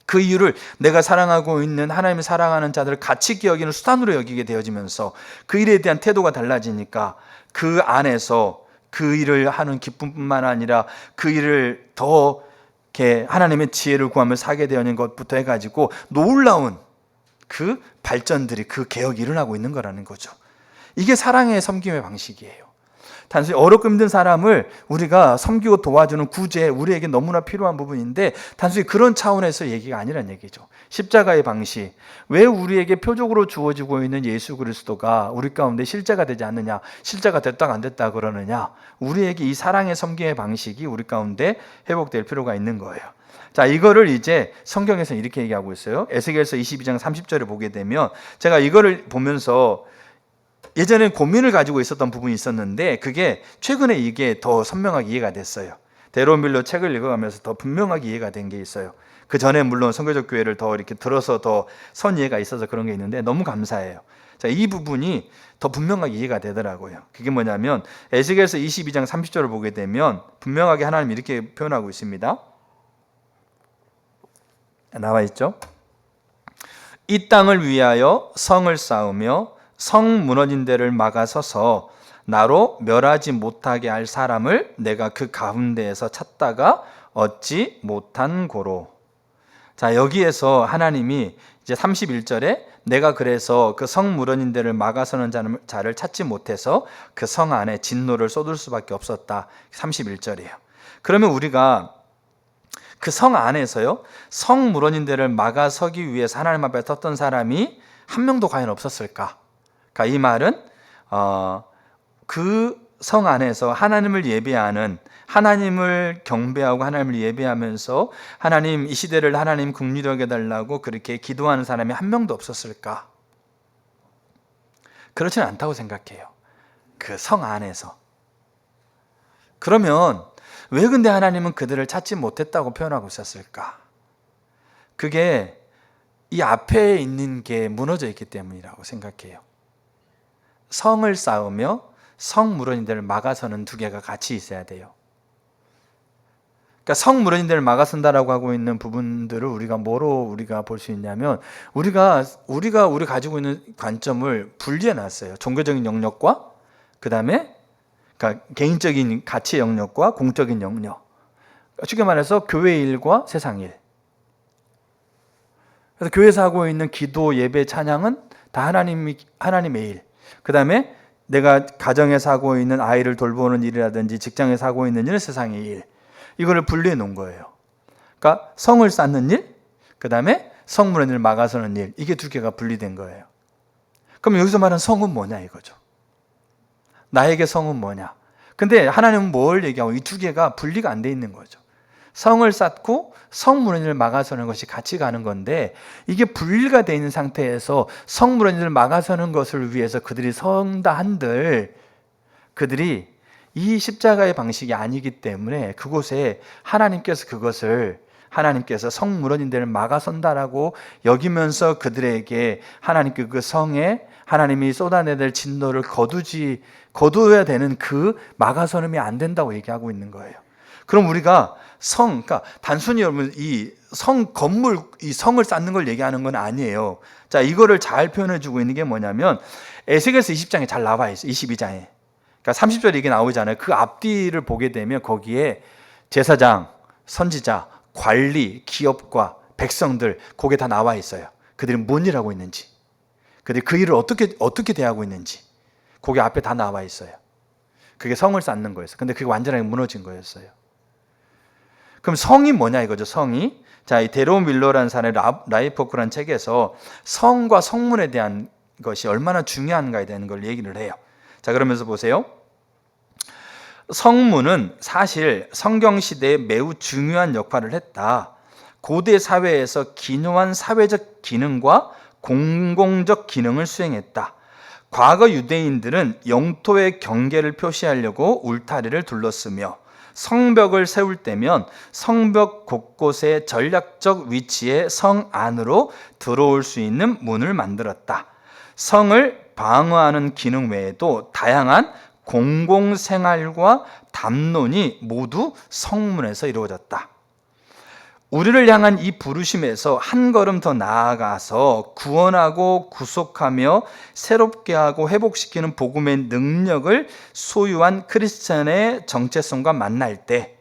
그 이유를 내가 사랑하고 있는 하나님을 사랑하는 자들을 가치 여기는 수단으로 여기게 되어지면서 그 일에 대한 태도가 달라지니까 그 안에서 그 일을 하는 기쁨뿐만 아니라 그 일을 더 이렇게 하나님의 지혜를 구하며 사게 되어진 것부터 해가지고 놀라운 그 발전들이 그 개혁이 일어나고 있는 거라는 거죠. 이게 사랑의 섬김의 방식이에요. 단순히 어렵고 힘든 사람을 우리가 섬기고 도와주는 구제, 우리에게 너무나 필요한 부분인데 단순히 그런 차원에서 얘기가 아니란 얘기죠. 십자가의 방식, 왜 우리에게 표적으로 주어지고 있는 예수 그리스도가 우리 가운데 실제가 되지 않느냐, 실제가 됐다 안 됐다 그러느냐, 우리에게 이 사랑의 섬김의 방식이 우리 가운데 회복될 필요가 있는 거예요. 자, 이거를 이제 성경에서 이렇게 얘기하고 있어요. 에스겔서 22장 30절에 보게 되면 제가 이거를 보면서 예전에 고민을 가지고 있었던 부분이 있었는데 그게 최근에 이게 더 선명하게 이해가 됐어요. 데론 밀러 책을 읽어가면서 더 분명하게 이해가 된 게 있어요. 그 전에 물론 선교적 교회를 더 이렇게 들어서 더 선 이해가 있어서 그런 게 있는데 너무 감사해요. 자, 이 부분이 더 분명하게 이해가 되더라고요. 그게 뭐냐면 에스겔서 22장 30절을 보게 되면 분명하게 하나님이 이렇게 표현하고 있습니다. 나와 있죠. 이 땅을 위하여 성을 쌓으며 성 무너진 데를 막아서서 나로 멸하지 못하게 할 사람을 내가 그 가운데에서 찾다가 얻지 못한 고로. 자, 여기에서 하나님이 이제 31절에 내가 그래서 그 성 무너진 데를 막아서는 자를 찾지 못해서 그 성 안에 진노를 쏟을 수밖에 없었다. 31절이에요. 그러면 우리가 그 성 안에서요, 성 무너진 데를 막아서기 위해서 하나님 앞에 섰던 사람이 한 명도 과연 없었을까? 그러니까 이 말은 그 성 안에서 하나님을 예배하는, 하나님을 경배하고 하나님을 예배하면서 하나님 이 시대를 하나님 긍휼히 여겨달라고 그렇게 기도하는 사람이 한 명도 없었을까? 그렇지는 않다고 생각해요. 그 성 안에서. 그러면 왜 근데 하나님은 그들을 찾지 못했다고 표현하고 있었을까? 그게 이 앞에 있는 게 무너져 있기 때문이라고 생각해요. 성을 쌓으며 성 무너진 데를 막아서는 두 개가 같이 있어야 돼요. 그러니까 성 무너진 데를 막아선다라고 하고 있는 부분들을 우리가 뭐로 우리가 볼 수 있냐면 우리가 가지고 있는 관점을 분리해 놨어요. 종교적인 영역과 그 다음에 그러니까 개인적인 가치 영역과 공적인 영역. 쉽게 말해서 교회 일과 세상 일. 그래서 교회에서 하고 있는 기도, 예배, 찬양은 다 하나님의 일. 그 다음에 내가 가정에서 하고 있는 아이를 돌보는 일이라든지 직장에서 하고 있는 일은 세상의 일. 이거를 분리해 놓은 거예요. 그러니까 성을 쌓는 일, 그 다음에 성문을 막아서는 일. 이게 두 개가 분리된 거예요. 그럼 여기서 말하는 성은 뭐냐 이거죠. 나에게 성은 뭐냐. 근데 하나님은 뭘 얘기하고 이 두 개가 분리가 안 돼 있는 거죠. 성을 쌓고 성문을 막아서는 것이 같이 가는 건데 이게 분리가 되어 있는 상태에서 성문을 막아서는 것을 위해서 그들이 선다 한들 그들이 이 십자가의 방식이 아니기 때문에 그곳에 하나님께서 성 무너진 데를 막아선다라고 여기면서 그들에게 하나님께 그 성에 하나님이 쏟아내될 진노를 거두어야 되는 그 막아서름이 안 된다고 얘기하고 있는 거예요. 그럼 우리가 그러니까 단순히 여러분 이 성 건물, 이 성을 쌓는 걸 얘기하는 건 아니에요. 자, 이거를 잘 표현해 주고 있는 게 뭐냐면 에스겔서 20장에 잘 나와 있어요. 22장에. 그러니까 30절에 이게 나오잖아요. 그 앞뒤를 보게 되면 거기에 제사장, 선지자, 관리, 기업과 백성들 거기에 다 나와 있어요. 그들이 뭔 일 하고 있는지, 그들이 그 일을 어떻게 대하고 있는지 거기 앞에 다 나와 있어요. 그게 성을 쌓는 거였어요. 근데 그게 완전하게 무너진 거였어요. 그럼 성이 뭐냐 이거죠. 성이. 자, 이 데론 밀러라는 사람의 라이프워크라는 책에서 성과 성문에 대한 것이 얼마나 중요한가에 대한 걸 얘기를 해요. 자, 그러면서 보세요. 성문은 사실 성경시대에 매우 중요한 역할을 했다. 고대 사회에서 기묘한 사회적 기능과 공공적 기능을 수행했다. 과거 유대인들은 영토의 경계를 표시하려고 울타리를 둘렀으며 성벽을 세울 때면 성벽 곳곳에 전략적 위치에 성 안으로 들어올 수 있는 문을 만들었다. 성을 방어하는 기능 외에도 다양한 공공생활과 담론이 모두 성문에서 이루어졌다. 우리를 향한 이 부르심에서 한 걸음 더 나아가서 구원하고 구속하며 새롭게 하고 회복시키는 복음의 능력을 소유한 크리스천의 정체성과 만날 때,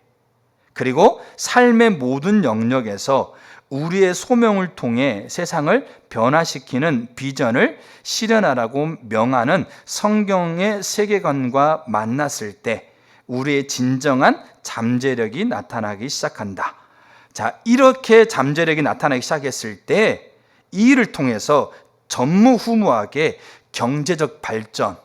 그리고 삶의 모든 영역에서 우리의 소명을 통해 세상을 변화시키는 비전을 실현하라고 명하는 성경의 세계관과 만났을 때 우리의 진정한 잠재력이 나타나기 시작한다. 자, 이렇게 잠재력이 나타나기 시작했을 때 이 일을 통해서 전무후무하게 경제적 발전,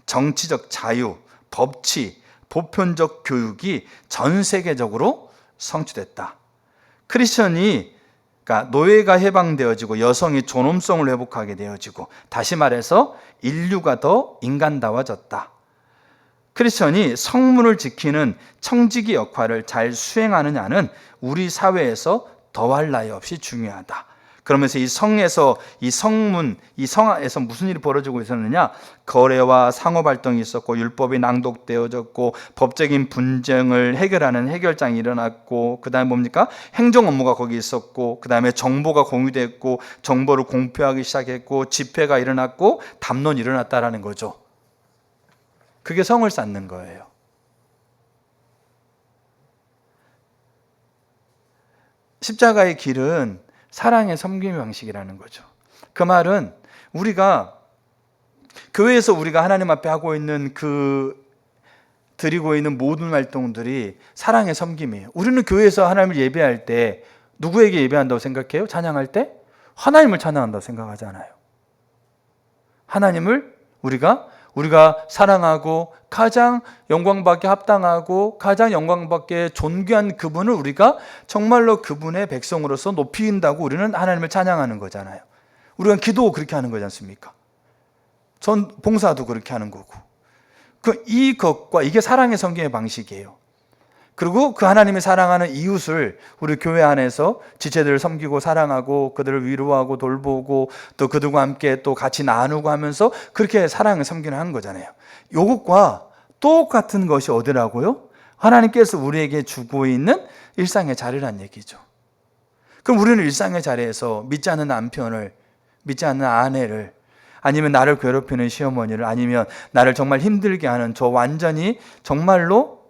정치적 자유, 법치, 보편적 교육이 전 세계적으로 성취됐다. 크리스천이, 그러니까 노예가 해방되어지고 여성이 존엄성을 회복하게 되어지고, 다시 말해서 인류가 더 인간다워졌다. 크리스천이 성문을 지키는 청지기 역할을 잘 수행하느냐는 우리 사회에서 더할 나위 없이 중요하다. 그러면서 이 성에서, 이 성문, 이 성에서 무슨 일이 벌어지고 있었느냐? 거래와 상호 발동이 있었고, 율법이 낭독되어졌고, 법적인 분쟁을 해결하는 해결장이 일어났고, 그 다음에 뭡니까? 행정 업무가 거기 있었고, 그 다음에 정보가 공유됐고, 정보를 공표하기 시작했고, 집회가 일어났고, 담론이 일어났다라는 거죠. 그게 성을 쌓는 거예요. 십자가의 길은 사랑의 섬김의 방식이라는 거죠. 그 말은 우리가 교회에서 우리가 하나님 앞에 하고 있는 드리고 있는 모든 활동들이 사랑의 섬김이에요. 우리는 교회에서 하나님을 예배할 때 누구에게 예배한다고 생각해요? 찬양할 때? 하나님을 찬양한다고 생각하잖아요. 하나님을 우리가 사랑하고 가장 영광받게 합당하고 가장 영광받게 존귀한 그분을 우리가 정말로 그분의 백성으로서 높인다고 우리는 하나님을 찬양하는 거잖아요. 우리가 기도 그렇게 하는 거지 않습니까? 전 봉사도 그렇게 하는 거고. 이것과 이게 사랑의 섬김의 방식이에요. 그리고 그 하나님이 사랑하는 이웃을 우리 교회 안에서 지체들을 섬기고 사랑하고 그들을 위로하고 돌보고 또 그들과 함께 또 같이 나누고 하면서 그렇게 사랑을 섬기는 하는 거잖아요. 이것과 똑같은 것이 어디라고요? 하나님께서 우리에게 주고 있는 일상의 자리란 얘기죠. 그럼 우리는 일상의 자리에서 믿지 않는 남편을, 믿지 않는 아내를, 아니면 나를 괴롭히는 시어머니를, 아니면 나를 정말 힘들게 하는 저 완전히 정말로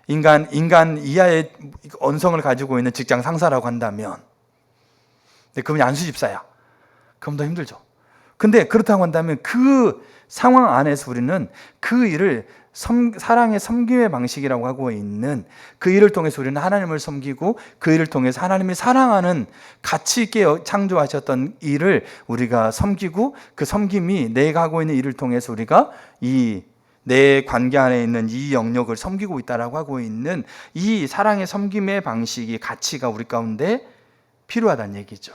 인간 이하의 언성을 가지고 있는 직장 상사라고 한다면, 근데 그분이 안수집사야. 그럼 더 힘들죠. 근데 그렇다고 한다면 그 상황 안에서 우리는 그 일을 사랑의 섬김의 방식이라고 하고 있는 그 일을 통해서 우리는 하나님을 섬기고 그 일을 통해서 하나님이 사랑하는 가치 있게 창조하셨던 일을 우리가 섬기고 그 섬김이 내가 하고 있는 일을 통해서 우리가 내 관계 안에 있는 이 영역을 섬기고 있다라고 하고 있는 이 사랑의 섬김의 방식이, 가치가 우리 가운데 필요하다는 얘기죠.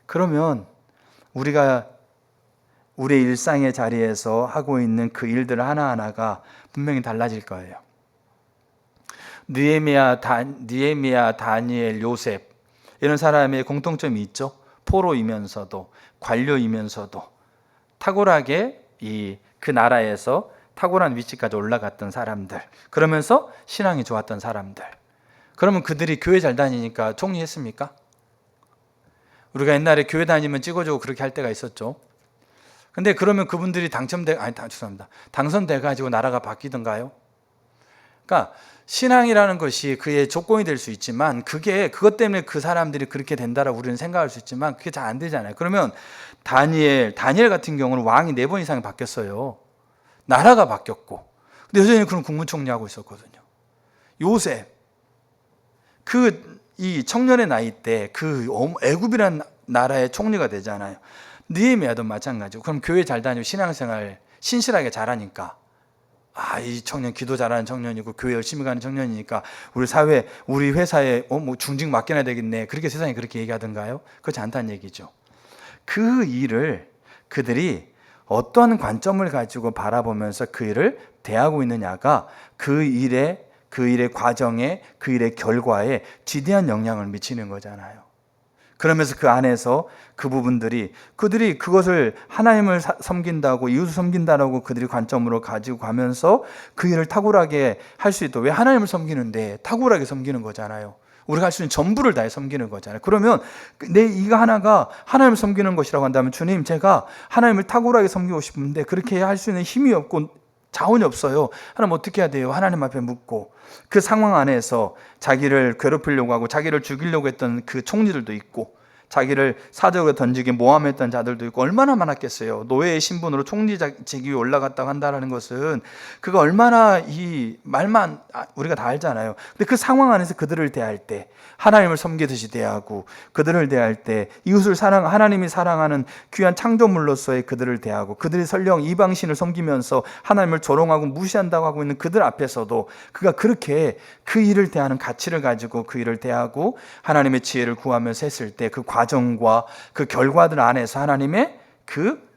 그러면 우리가 우리의 일상의 자리에서 하고 있는 그 일들 하나하나가 분명히 달라질 거예요. 느헤미야, 다니엘, 요셉 이런 사람의 공통점이 있죠. 포로이면서도 관료이면서도 탁월하게 그 나라에서 탁월한 위치까지 올라갔던 사람들, 그러면서 신앙이 좋았던 사람들. 그러면 그들이 교회 잘 다니니까 총리했습니까? 우리가 옛날에 교회 다니면 찍어주고 그렇게 할 때가 있었죠. 근데 그러면 그분들이 당선돼가지고 나라가 바뀌던가요? 그러니까 신앙이라는 것이 그의 조건이 될 수 있지만, 그것 때문에 그 사람들이 그렇게 된다라고 우리는 생각할 수 있지만 그게 잘 안 되잖아요. 그러면 다니엘 같은 경우는 왕이 4번 이상 바뀌었어요. 나라가 바뀌었고, 근데 여전히 그런 국무총리하고 있었거든요. 요셉, 이 청년의 나이 때 애굽이라는 나라의 총리가 되잖아요. 느헤미야도 마찬가지고. 그럼 교회 잘 다니고 신앙생활 신실하게 잘하니까, 이 청년 기도 잘하는 청년이고 교회 열심히 가는 청년이니까 우리 회사에 중직 맡겨놔야 되겠네, 그렇게 세상이 그렇게 얘기하던가요? 그렇지 않다는 얘기죠. 그 일을 그들이 어떠한 관점을 가지고 바라보면서 그 일을 대하고 있느냐가 그 일의 과정에, 그 일의 결과에 지대한 영향을 미치는 거잖아요. 그러면서 그 안에서 그 부분들이 그들이 그것을 하나님을 섬긴다고, 이웃을 섬긴다라고 그들이 관점으로 가지고 가면서 그 일을 탁월하게 할 수 있도록, 왜 하나님을 섬기는데 탁월하게 섬기는 거잖아요. 우리가 할 수 있는 전부를 다해 섬기는 거잖아요. 그러면 이거 하나가 하나님을 섬기는 것이라고 한다면, 주님, 제가 하나님을 탁월하게 섬기고 싶은데 그렇게 할 수 있는 힘이 없고 자원이 없어요. 하나님 어떻게 해야 돼요? 하나님 앞에 묻고, 그 상황 안에서 자기를 괴롭히려고 하고 자기를 죽이려고 했던 그 총리들도 있고, 자기를 사적으로 던지게 모함했던 자들도 있고, 얼마나 많았겠어요. 노예의 신분으로 총리직 위에 올라갔다고 한다는 것은 그가 얼마나, 이 말만 우리가 다 알잖아요. 근데 그 상황 안에서 그들을 대할 때 하나님을 섬기듯이 대하고, 그들을 대할 때 이웃을 하나님이 사랑하는 귀한 창조물로서의 그들을 대하고, 그들이 설령 이방신을 섬기면서 하나님을 조롱하고 무시한다고 하고 있는 그들 앞에서도 그가 그렇게 그 일을 대하는 가치를 가지고 그 일을 대하고 하나님의 지혜를 구하면서 했을 때, 그 과정과 그 결과들 안에서 하나님의 그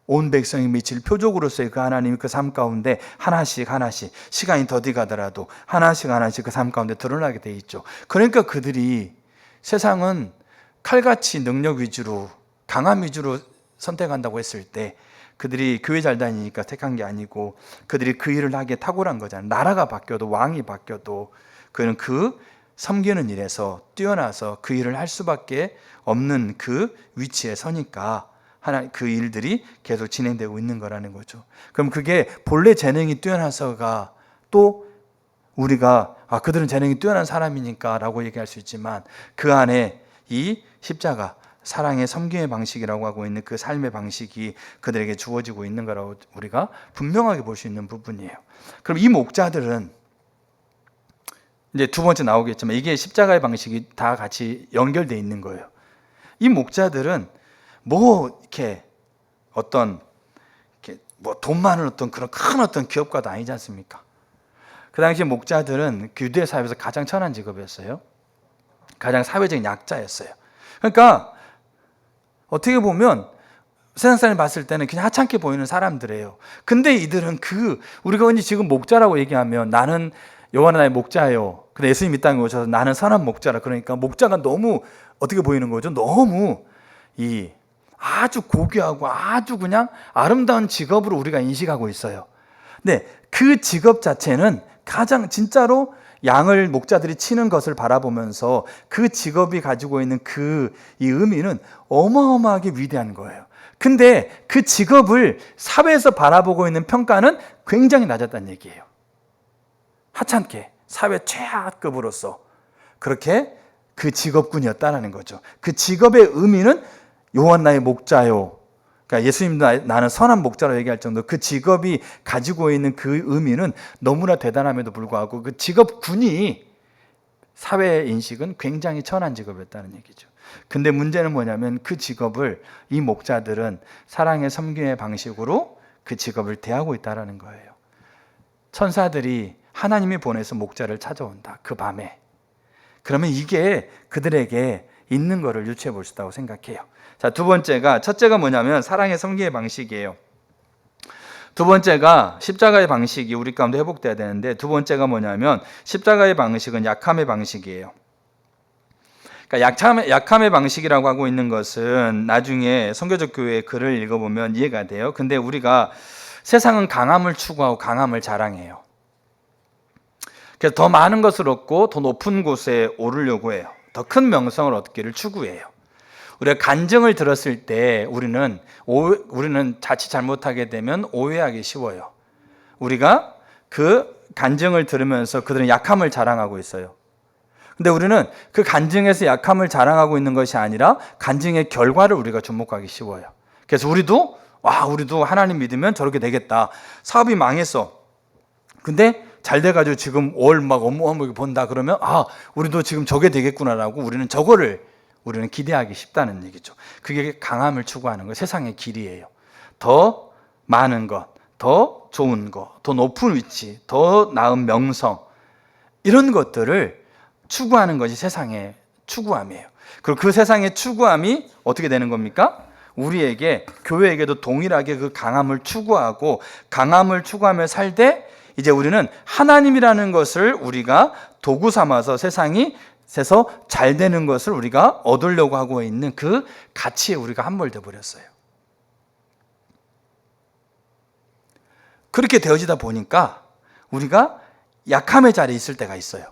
온 백성이 미칠 표적으로서의 그 하나님의 그 삶 가운데 하나씩 시간이 더디 가더라도 하나씩 그 삶 가운데 드러나게 돼 있죠. 그러니까 그들이, 세상은 칼같이 능력 위주로, 강함 위주로 선택한다고 했을 때 그들이 교회 잘 다니니까 택한 게 아니고, 그들이 그 일을 하기에 탁월한 거잖아요. 나라가 바뀌어도, 왕이 바뀌어도 그는 그 섬기는 일에서 뛰어나서 그 일을 할 수밖에 없는 그 위치에 서니까 그 일들이 계속 진행되고 있는 거라는 거죠. 그럼 그게 본래 재능이 뛰어나서가, 또 우리가 그들은 재능이 뛰어난 사람이니까 라고 얘기할 수 있지만, 그 안에 이 십자가, 사랑의 섬김의 방식이라고 하고 있는 그 삶의 방식이 그들에게 주어지고 있는 거라고 우리가 분명하게 볼 수 있는 부분이에요. 그럼 이 목자들은, 이제 두 번째 나오겠지만, 이게 십자가의 방식이 다 같이 연결되어 있는 거예요. 이 목자들은 이렇게 돈 많은 그런 큰 기업가도 아니지 않습니까? 그 당시 목자들은 유대 사회에서 가장 천한 직업이었어요. 가장 사회적인 약자였어요. 그러니까 어떻게 보면 세상 사람이 봤을 때는 그냥 하찮게 보이는 사람들이에요. 근데 이들은 우리가 언제 지금 목자라고 얘기하면, 나는 여호와는 나의 목자예요. 근데 예수님 이 땅에 오셔서 나는 선한 목자라. 그러니까 목자가 너무 어떻게 보이는 거죠? 너무 아주 고귀하고 아주 그냥 아름다운 직업으로 우리가 인식하고 있어요. 근데 그 직업 자체는 가장 진짜로 양을 목자들이 치는 것을 바라보면서 그 직업이 가지고 있는 이 의미는 어마어마하게 위대한 거예요. 근데 그 직업을 사회에서 바라보고 있는 평가는 굉장히 낮았다는 얘기예요. 하찮게 사회 최하급으로서 그렇게 그 직업군이었다는 거죠. 그 직업의 의미는 여호와 나의 목자요. 그러니까 예수님도 나는 선한 목자로 얘기할 정도, 그 직업이 가지고 있는 그 의미는 너무나 대단함에도 불구하고 그 직업군이 사회 인식은 굉장히 천한 직업이었다는 얘기죠. 근데 문제는 뭐냐면, 그 직업을 이 목자들은 사랑의 섬김의 방식으로 그 직업을 대하고 있다는 거예요. 천사들이 하나님이 보내서 목자를 찾아온다, 그 밤에. 그러면 이게 그들에게 있는 거를 유추해 볼 수 있다고 생각해요. 자, 첫째가 뭐냐면 사랑의 섬김의 방식이에요. 두 번째가 십자가의 방식이 우리 가운데 회복돼야 되는데, 두 번째가 뭐냐면 십자가의 방식은 약함의 방식이에요. 그러니까 약함의 방식이라고 하고 있는 것은 나중에 선교적 교회의 글을 읽어보면 이해가 돼요. 근데 우리가, 세상은 강함을 추구하고 강함을 자랑해요. 그래서 더 많은 것을 얻고 더 높은 곳에 오르려고 해요. 더 큰 명성을 얻기를 추구해요. 우리가 간증을 들었을 때 우리는 자칫 잘못하게 되면 오해하기 쉬워요. 우리가 그 간증을 들으면서 그들은 약함을 자랑하고 있어요. 근데 우리는 그 간증에서 약함을 자랑하고 있는 것이 아니라 간증의 결과를 우리가 주목하기 쉬워요. 그래서 우리도 하나님 믿으면 저렇게 되겠다. 사업이 망했어. 근데 잘 돼가지고 지금 업무하게 본다 그러면, 우리도 지금 저게 되겠구나라고 우리는 기대하기 쉽다는 얘기죠. 그게 강함을 추구하는 거예요. 세상의 길이에요. 더 많은 것, 더 좋은 것, 더 높은 위치, 더 나은 명성, 이런 것들을 추구하는 것이 세상의 추구함이에요. 그리고 그 세상의 추구함이 어떻게 되는 겁니까? 우리에게, 교회에게도 동일하게 그 강함을 추구하고 강함을 추구하며 살되 이제 우리는 하나님이라는 것을 우리가 도구 삼아서 세상에서 잘 되는 것을 우리가 얻으려고 하고 있는 그 가치에 우리가 함몰돼 버렸어요. 그렇게 되어지다 보니까 우리가 약함의 자리에 있을 때가 있어요.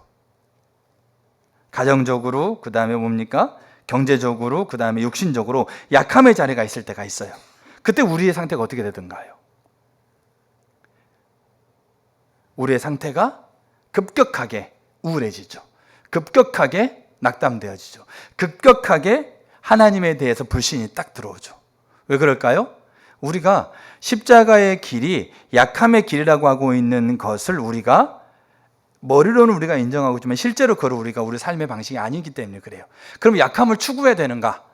가정적으로, 그 다음에 뭡니까? 경제적으로, 그 다음에 육신적으로 약함의 자리가 있을 때가 있어요. 그때 우리의 상태가 어떻게 되던가요? 우리의 상태가 급격하게 우울해지죠. 급격하게 낙담되어지죠. 급격하게 하나님에 대해서 불신이 딱 들어오죠. 왜 그럴까요? 우리가 십자가의 길이 약함의 길이라고 하고 있는 것을 우리가 머리로는 우리가 인정하고 있지만 실제로 그걸 우리가 우리 삶의 방식이 아니기 때문에 그래요. 그럼 약함을 추구해야 되는가?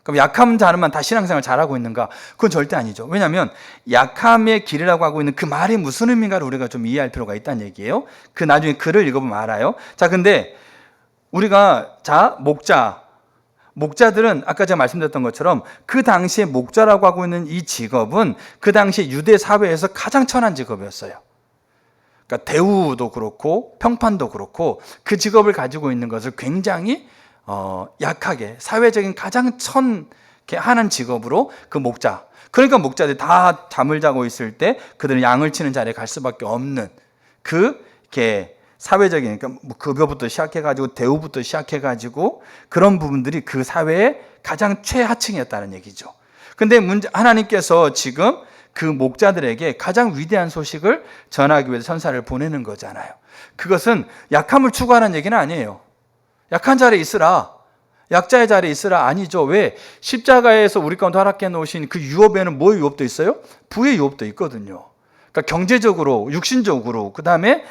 그럼 약함 자는만 다 신앙생활 잘하고 있는가? 그건 절대 아니죠. 왜냐하면 약함의 길이라고 하고 있는 그 말이 무슨 의미인가를 우리가 좀 이해할 필요가 있다는 얘기예요. 그 나중에 글을 읽어보면 알아요. 자, 근데 우리가 목자들은 아까 제가 말씀드렸던 것처럼 그 당시에 목자라고 하고 있는 이 직업은 그 당시에 유대 사회에서 가장 천한 직업이었어요. 그러니까 대우도 그렇고 평판도 그렇고 그 직업을 가지고 있는 것을 굉장히 약하게 사회적인 가장 하는 직업으로 그 목자. 그러니까 목자들이 다 잠을 자고 있을 때 그들은 양을 치는 자리에 갈 수밖에 없는 그게 사회적인, 그러니까 뭐 급여부터 시작해가지고 대우부터 시작해가지고 그런 부분들이 그 사회의 가장 최하층이었다는 얘기죠. 근데 하나님께서 지금 그 목자들에게 가장 위대한 소식을 전하기 위해서 천사를 보내는 거잖아요. 그것은 약함을 추구하는 얘기는 아니에요. 약한 자리에 있으라, 약자의 자리에 있으라 아니죠. 왜? 십자가에서 우리 가운데 허락해 놓으신 그 유업에는 뭐의 유업도 있어요? 부의 유업도 있거든요. 그러니까 경제적으로, 육신적으로, 그 다음에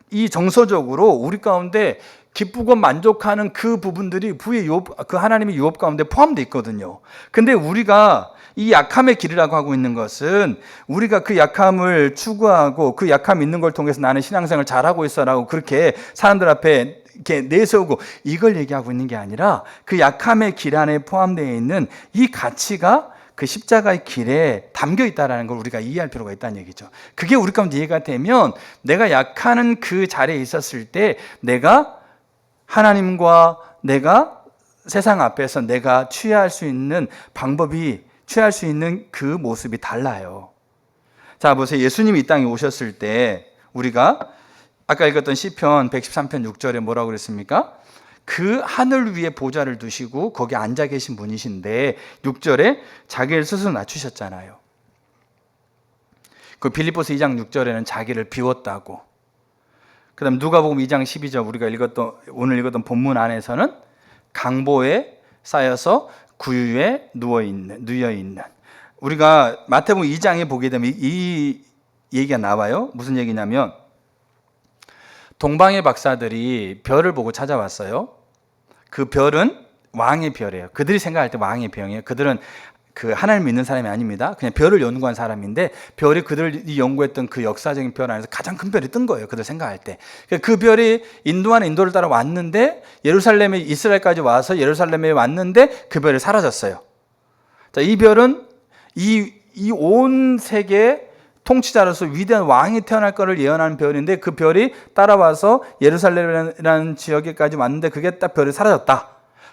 이 정서적으로 우리 가운데 기쁘고 만족하는 그 부분들이 부의 유업, 그 하나님의 유업 가운데 포함되어 있거든요. 근데 우리가 이 약함의 길이라고 하고 있는 것은 우리가 그 약함을 추구하고 그 약함이 있는 걸 통해서 나는 신앙생활을 잘하고 있어라고 그렇게 사람들 앞에 이렇게 내세우고 이걸 얘기하고 있는 게 아니라 그 약함의 길 안에 포함되어 있는 이 가치가 그 십자가의 길에 담겨 있다는 걸 우리가 이해할 필요가 있다는 얘기죠. 그게 우리 가운데 이해가 되면 내가 약하는 그 자리에 있었을 때 내가 하나님과 내가 세상 앞에서 내가 취할 수 있는 방법이, 취할 수 있는 그 모습이 달라요. 자, 보세요. 예수님이 이 땅에 오셨을 때 우리가 아까 읽었던 시편 113편 6절에 뭐라고 그랬습니까? 그 하늘 위에 보좌를 두시고 거기 앉아 계신 분이신데 6절에 자기를 스스로 낮추셨잖아요. 그 빌립보서 2장 6절에는 자기를 비웠다고. 그 다음 누가복음 2장 12절 우리가 오늘 읽었던 본문 안에서는 강보에 쌓여서 구유에 누워있는. 우리가 마태복음 2장에 보게 되면 이 얘기가 나와요. 무슨 얘기냐면 동방의 박사들이 별을 보고 찾아왔어요. 그 별은 왕의 별이에요. 그들이 생각할 때 왕의 별이에요. 그들은 그 하나님 믿는 사람이 아닙니다. 그냥 별을 연구한 사람인데 별이 그들이 연구했던 그 역사적인 별 안에서 가장 큰 별이 뜬 거예요. 그들 생각할 때. 그 별이 인도를 따라 왔는데 예루살렘에 이스라엘까지 와서 예루살렘에 왔는데 그 별이 사라졌어요. 자, 이 별은 이 온 세계 통치자로서 위대한 왕이 태어날 것을 예언하는 별인데 그 별이 따라와서 예루살렘이라는 지역에까지 왔는데 그게 딱 별이 사라졌다.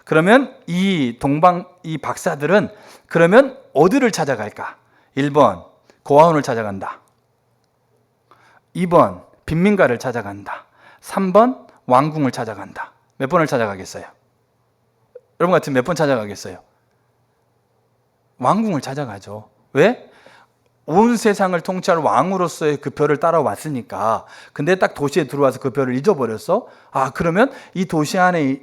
그러면 이 박사들은 그러면 어디를 찾아갈까? 1번 고아원을 찾아간다. 2번 빈민가를 찾아간다. 3번 왕궁을 찾아간다. 몇 번을 찾아가겠어요? 여러분 같으면 몇 번 찾아가겠어요? 왕궁을 찾아가죠. 왜? 온 세상을 통치할 왕으로서의 그 별을 따라왔으니까. 근데 딱 도시에 들어와서 그 별을 잊어버렸어? 아, 그러면 이 도시 안에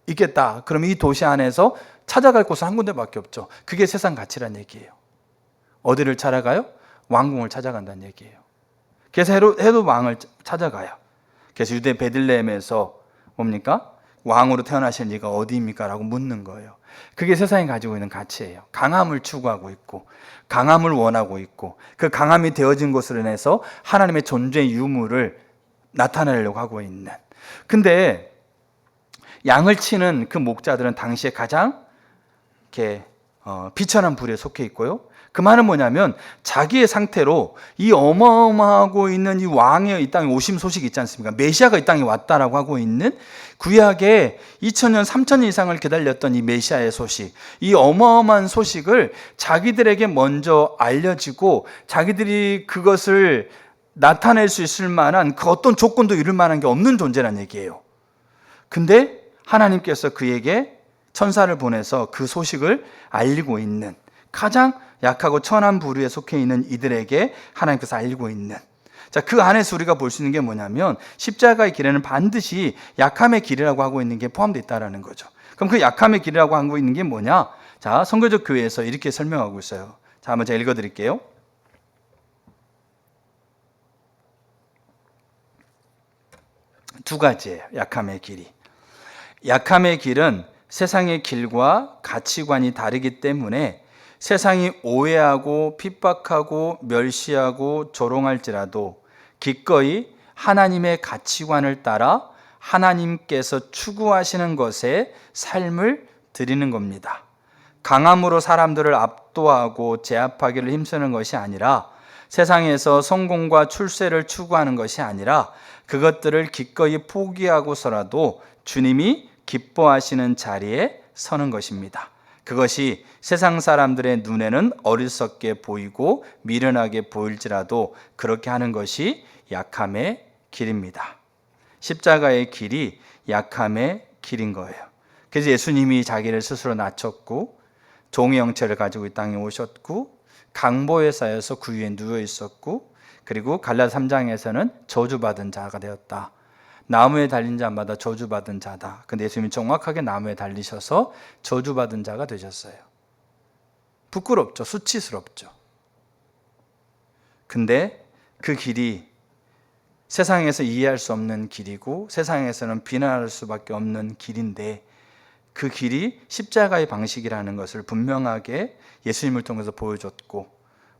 있겠다. 그러면 이 도시 안에서 찾아갈 곳은 한 군데밖에 없죠. 그게 세상 가치란 얘기예요. 어디를 찾아가요? 왕궁을 찾아간다는 얘기예요. 그래서 헤롯 왕을 찾아가요. 그래서 유대 베들레헴에서 뭡니까? 왕으로 태어나신 이가 어디입니까? 라고 묻는 거예요. 그게 세상이 가지고 있는 가치예요. 강함을 추구하고 있고 강함을 원하고 있고 그 강함이 되어진 것으로 인해서 하나님의 존재의 유무를 나타내려고 하고 있는. 근데 양을 치는 그 목자들은 당시에 가장 이렇게 비천한 불에 속해 있고요. 그 말은 뭐냐면 자기의 상태로 이 어마어마하고 있는 이 왕의 이 땅에 오심 소식이 있지 않습니까? 메시아가 이 땅에 왔다라고 하고 있는 구약에 2000년, 3000년 이상을 기다렸던 이 메시아의 소식, 이 어마어마한 소식을 자기들에게 먼저 알려지고 자기들이 그것을 나타낼 수 있을 만한 그 어떤 조건도 이룰 만한 게 없는 존재란 얘기예요. 근데 하나님께서 그에게 천사를 보내서 그 소식을 알리고 있는, 가장 약하고 천한 부류에 속해 있는 이들에게 하나님께서 알리고 있는, 자, 그 안에서 우리가 볼 수 있는 게 뭐냐면 십자가의 길에는 반드시 약함의 길이라고 하고 있는 게 포함되어 있다는 거죠. 그럼 그 약함의 길이라고 하고 있는 게 뭐냐? 자, 선교적 교회에서 이렇게 설명하고 있어요. 자, 한번 제가 읽어드릴게요. 두 가지예요. 약함의 길이. 약함의 길은 세상의 길과 가치관이 다르기 때문에 세상이 오해하고 핍박하고 멸시하고 조롱할지라도 기꺼이 하나님의 가치관을 따라 하나님께서 추구하시는 것에 삶을 드리는 겁니다. 강함으로 사람들을 압도하고 제압하기를 힘쓰는 것이 아니라, 세상에서 성공과 출세를 추구하는 것이 아니라 그것들을 기꺼이 포기하고서라도 주님이 기뻐하시는 자리에 서는 것입니다. 그것이 세상 사람들의 눈에는 어리석게 보이고 미련하게 보일지라도 그렇게 하는 것이 약함의 길입니다. 십자가의 길이 약함의 길인 거예요. 그래서 예수님이 자기를 스스로 낮췄고 종의 형체를 가지고 이 땅에 오셨고 강보에 쌓여서 그 위에 누워 있었고, 그리고 갈라디아 3장에서는 저주받은 자가 되었다. 나무에 달린 자마다 저주받은 자다. 근데 예수님이 정확하게 나무에 달리셔서 저주받은 자가 되셨어요. 부끄럽죠. 수치스럽죠. 근데 그 길이 세상에서 이해할 수 없는 길이고 세상에서는 비난할 수밖에 없는 길인데, 그 길이 십자가의 방식이라는 것을 분명하게 예수님을 통해서 보여줬고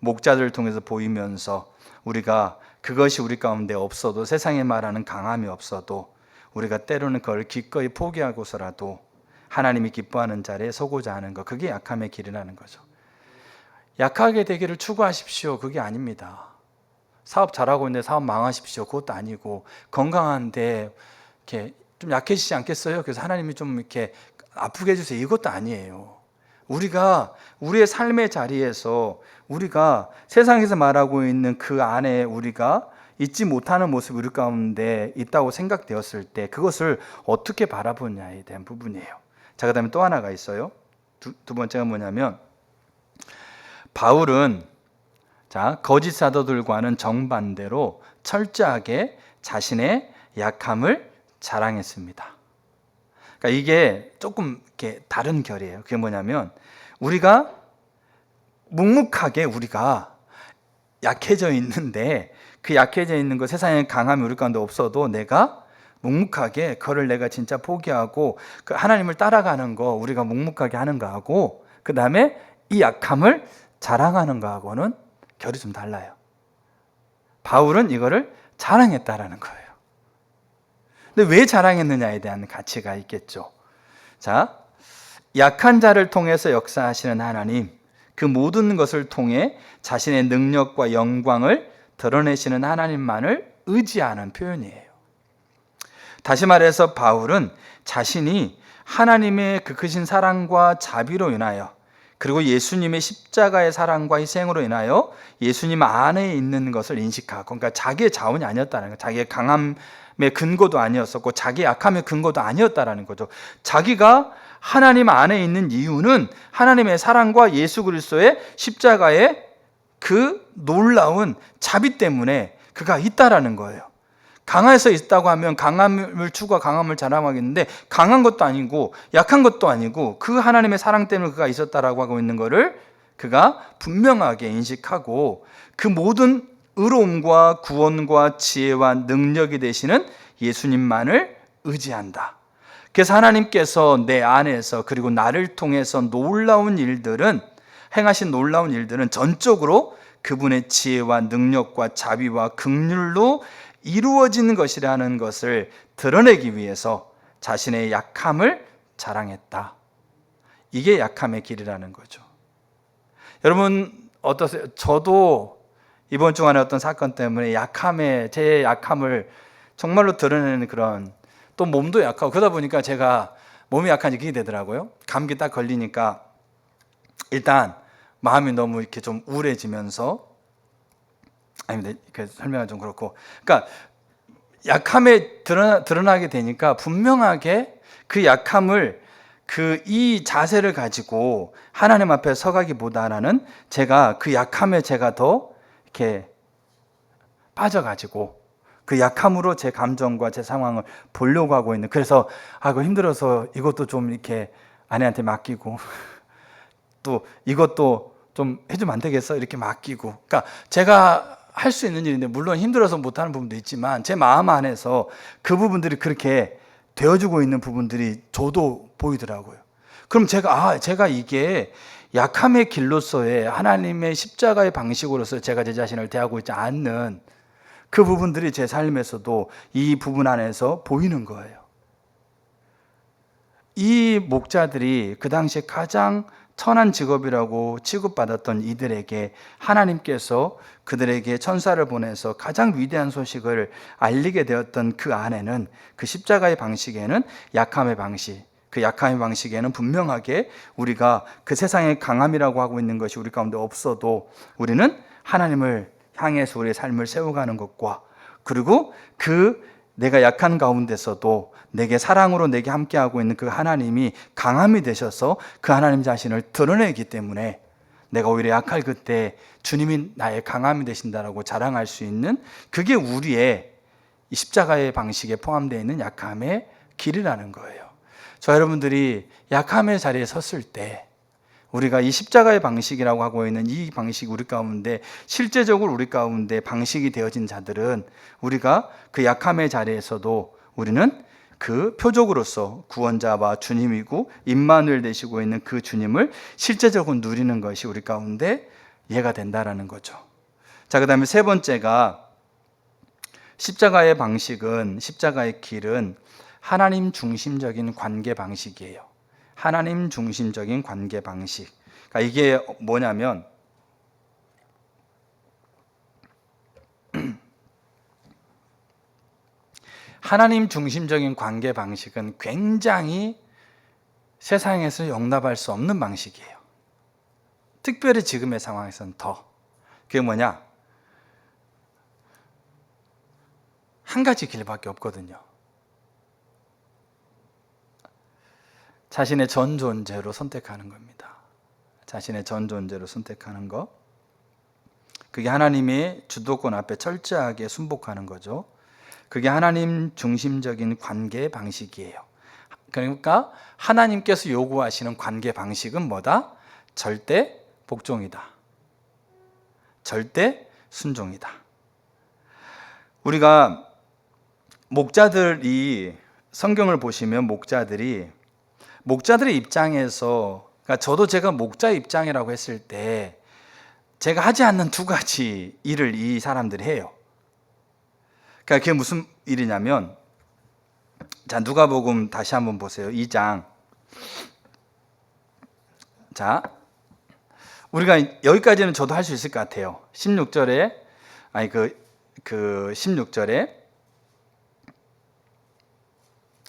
목자들을 통해서 보이면서 우리가 그것이 우리 가운데 없어도, 세상에 말하는 강함이 없어도 우리가 때로는 그걸 기꺼이 포기하고서라도 하나님이 기뻐하는 자리에 서고자 하는 것, 그게 약함의 길이라는 거죠. 약하게 되기를 추구하십시오, 그게 아닙니다. 사업 잘하고 있는데 사업 망하십시오, 그것도 아니고, 건강한데 이렇게 좀 약해지지 않겠어요? 그래서 하나님이 좀 이렇게 아프게 해주세요, 이것도 아니에요. 우리가 우리의 삶의 자리에서 우리가 세상에서 말하고 있는 그 안에 우리가 잊지 못하는 모습이 우리 가운데 있다고 생각되었을 때 그것을 어떻게 바라보냐에 대한 부분이에요. 자, 그 다음에 또 하나가 있어요. 두 번째가 뭐냐면, 바울은 거짓 사도들과는 정반대로 철저하게 자신의 약함을 자랑했습니다. 그러니까 이게 조금 이렇게 다른 결이에요. 그게 뭐냐면, 우리가 묵묵하게 우리가 약해져 있는데 그 약해져 있는 거, 세상에 강함이 우리 가운데 없어도 내가 묵묵하게 그거를 내가 진짜 포기하고 그 하나님을 따라가는 거, 우리가 묵묵하게 하는 거하고 그 다음에 이 약함을 자랑하는 거하고는 결이 좀 달라요. 바울은 이거를 자랑했다라는 거예요. 근데 왜 자랑했느냐에 대한 가치가 있겠죠. 자, 약한 자를 통해서 역사하시는 하나님, 그 모든 것을 통해 자신의 능력과 영광을 드러내시는 하나님만을 의지하는 표현이에요. 다시 말해서 바울은 자신이 하나님의 그 크신 사랑과 자비로 인하여, 그리고 예수님의 십자가의 사랑과 희생으로 인하여 예수님 안에 있는 것을 인식하고, 그러니까 자기의 자원이 아니었다는 거예요. 자기의 강함의 근거도 아니었었고 자기의 약함의 근거도 아니었다는 거죠. 자기가 하나님 안에 있는 이유는 하나님의 사랑과 예수 그리스도의 십자가의 그 놀라운 자비 때문에 그가 있다라는 거예요. 강해서 있다고 하면 강함을 추구하고 강함을 자랑하겠는데, 강한 것도 아니고 약한 것도 아니고 그 하나님의 사랑 때문에 그가 있었다라고 하고 있는 것을 그가 분명하게 인식하고, 그 모든 의로움과 구원과 지혜와 능력이 되시는 예수님만을 의지한다. 그래서 하나님께서 내 안에서 그리고 나를 통해서 행하신 놀라운 일들은 전적으로 그분의 지혜와 능력과 자비와 긍휼로 이루어지는 것이라는 것을 드러내기 위해서 자신의 약함을 자랑했다. 이게 약함의 길이라는 거죠. 여러분 어떠세요? 저도 이번 주간에 어떤 사건 때문에 제 약함을 정말로 드러내는 그런, 또 몸도 약하고 그러다 보니까 제가 몸이 약한지 그게 되더라고요. 감기 딱 걸리니까 일단 마음이 너무 이렇게 좀 우울해지면서, 아닙니다. 그 설명은 좀 그렇고, 그러니까 약함에 드러나게 되니까 분명하게 그 약함을 이 자세를 가지고 하나님 앞에 서가기보다는 제가 그 약함에 제가 더 이렇게 빠져가지고 그 약함으로 제 감정과 제 상황을 보려고 하고 있는, 그래서 그거 힘들어서 이것도 좀 이렇게 아내한테 맡기고 또 이것도 좀 해주면 안 되겠어? 이렇게 맡기고. 그러니까 제가 할 수 있는 일인데, 물론 힘들어서 못하는 부분도 있지만 제 마음 안에서 그 부분들이 그렇게 되어주고 있는 부분들이 저도 보이더라고요. 그럼 제가 이게 약함의 길로서의 하나님의 십자가의 방식으로서 제가 제 자신을 대하고 있지 않는 그 부분들이 제 삶에서도 이 부분 안에서 보이는 거예요. 이 목자들이 그 당시에 가장 천한 직업이라고 취급받았던 이들에게 하나님께서 그들에게 천사를 보내서 가장 위대한 소식을 알리게 되었던 그 안에는, 그 십자가의 방식에는 약함의 방식, 그 약함의 방식에는 분명하게 우리가 그 세상의 강함이라고 하고 있는 것이 우리 가운데 없어도 우리는 하나님을 향해서 우리의 삶을 세워가는 것과, 그리고 내가 약한 가운데서도 내게 사랑으로 내게 함께하고 있는 그 하나님이 강함이 되셔서 그 하나님 자신을 드러내기 때문에 내가 오히려 약할 그때 주님이 나의 강함이 되신다라고 자랑할 수 있는, 그게 우리의 이 십자가의 방식에 포함되어 있는 약함의 길이라는 거예요. 저 여러분들이 약함의 자리에 섰을 때 우리가 이 십자가의 방식이라고 하고 있는 이 방식이 우리 가운데, 실제적으로 우리 가운데 방식이 되어진 자들은 우리가 그 약함의 자리에서도 우리는 그 표적으로서 구원자와 주님이고 임마누엘 되시고 있는 그 주님을 실제적으로 누리는 것이 우리 가운데 이해가 된다라는 거죠. 자, 그다음에 세 번째가, 십자가의 방식은, 십자가의 길은 하나님 중심적인 관계 방식이에요. 하나님 중심적인 관계 방식. 그러니까 이게 뭐냐면, 하나님 중심적인 관계 방식은 굉장히 세상에서 용납할 수 없는 방식이에요. 특별히 지금의 상황에서는 더. 그게 뭐냐? 한 가지 길밖에 없거든요. 자신의 전 존재로 선택하는 겁니다. 자신의 전 존재로 선택하는 거. 그게 하나님의 주도권 앞에 철저하게 순복하는 거죠. 그게 하나님 중심적인 관계 방식이에요. 그러니까 하나님께서 요구하시는 관계 방식은 뭐다? 절대 복종이다. 절대 순종이다. 우리가 목자들이, 성경을 보시면 목자들의 입장에서, 그러니까 저도 제가 목자 입장이라고 했을 때 제가 하지 않는 두 가지 일을 이 사람들이 해요. 그러니까 그게 무슨 일이냐면, 자, 누가복음 다시 한번 보세요. 2장. 자, 우리가 여기까지는 저도 할 수 있을 것 같아요. 16절에, 16절에,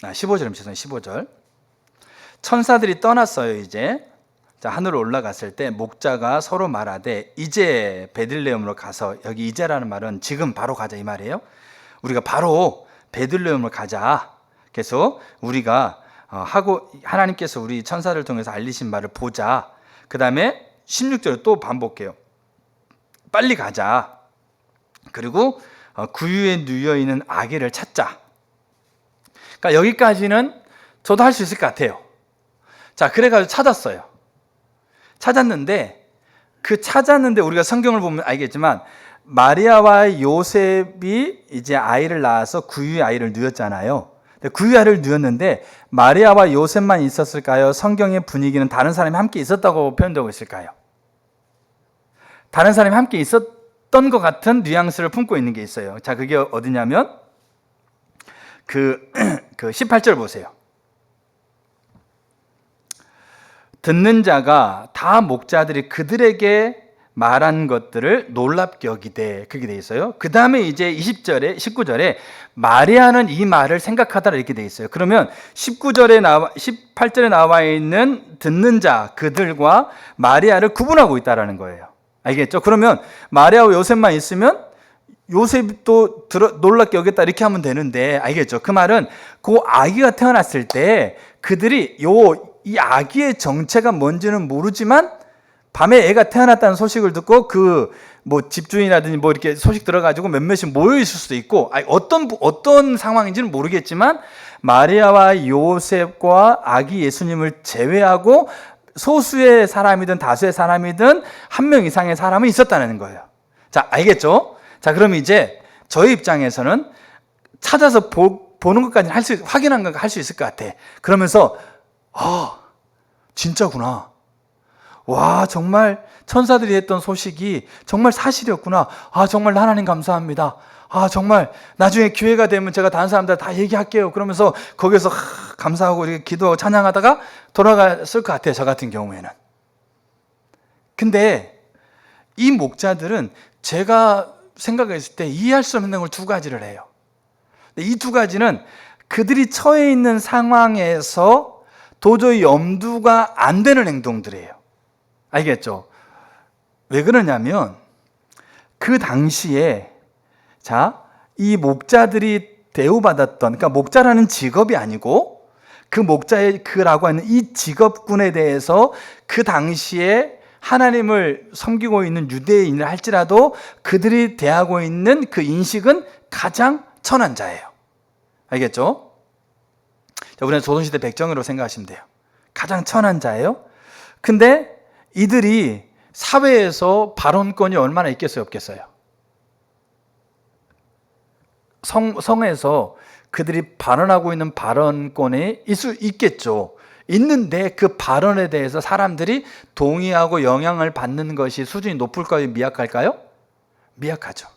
15절이면 죄송해요. 15절. 천사들이 떠났어요, 이제. 자, 하늘로 올라갔을 때 목자가 서로 말하되 이제 베들레헴으로 가서, 여기 이제라는 말은 지금 바로 가자 이 말이에요. 우리가 바로 베들레헴으로 가자. 그래서 우리가 하나님께서 우리 천사를 통해서 알리신 말을 보자. 그 다음에 16절에 또 반복해요. 빨리 가자. 그리고 구유에 누워있는 아기를 찾자. 그러니까 여기까지는 저도 할 수 있을 것 같아요. 자, 그래가지고 찾았는데 우리가 성경을 보면 알겠지만 마리아와 요셉이 이제 아이를 낳아서 구유의 아이를 누웠잖아요. 구유의 아이를 누웠는데 마리아와 요셉만 있었을까요? 성경의 분위기는 다른 사람이 함께 있었다고 표현되고 있을까요? 다른 사람이 함께 있었던 것 같은 뉘앙스를 품고 있는 게 있어요. 자, 그게 어디냐면 그 18절 보세요. 듣는 자가 다 목자들이 그들에게 말한 것들을 놀랍게 여기되, 그게 돼 있어요. 그 다음에 이제 20절에 19절에 마리아는 이 말을 생각하더라 이렇게 돼 있어요. 그러면 18절에 나와 있는 듣는 자 그들과 마리아를 구분하고 있다라는 거예요. 알겠죠? 그러면 마리아와 요셉만 있으면 요셉도 놀랍게 여겼다 이렇게 하면 되는데, 알겠죠? 그 말은 그 아기가 태어났을 때 그들이 이 아기의 정체가 뭔지는 모르지만 밤에 애가 태어났다는 소식을 듣고 그 뭐 집주인이라든지 뭐 이렇게 소식 들어가지고 몇몇이 모여 있을 수도 있고, 어떤 상황인지는 모르겠지만 마리아와 요셉과 아기 예수님을 제외하고 소수의 사람이든 다수의 사람이든 한 명 이상의 사람은 있었다는 거예요. 자, 알겠죠? 자, 그럼 이제 저희 입장에서는 찾아서 보는 것까지는 확인한 거 할 수 있을 것 같아. 그러면서 진짜구나. 와, 정말 천사들이 했던 소식이 정말 사실이었구나. 정말 하나님 감사합니다. 정말 나중에 기회가 되면 제가 다른 사람들 다 얘기할게요. 그러면서 거기서 감사하고 이렇게 기도하고 찬양하다가 돌아갔을 것 같아요. 저 같은 경우에는. 근데 이 목자들은 제가 생각했을 때 이해할 수 없는 걸 두 가지를 해요. 이 두 가지는 그들이 처해 있는 상황에서 도저히 염두가 안 되는 행동들이에요. 알겠죠? 왜 그러냐면 그 당시에 이 목자들이 대우받았던, 그러니까 목자라는 직업이 아니고 그 목자의 그라고 하는 이 직업군에 대해서 그 당시에 하나님을 섬기고 있는 유대인을 할지라도 그들이 대하고 있는 그 인식은 가장 천한 자예요. 알겠죠? 우리는 조선시대 백정으로 생각하시면 돼요. 가장 천한 자예요. 근데 이들이 사회에서 발언권이 얼마나 있겠어요, 없겠어요? 성에서 그들이 발언하고 있는 발언권이 있겠죠. 있는데 그 발언에 대해서 사람들이 동의하고 영향을 받는 것이 수준이 높을까요, 미약할까요? 미약하죠.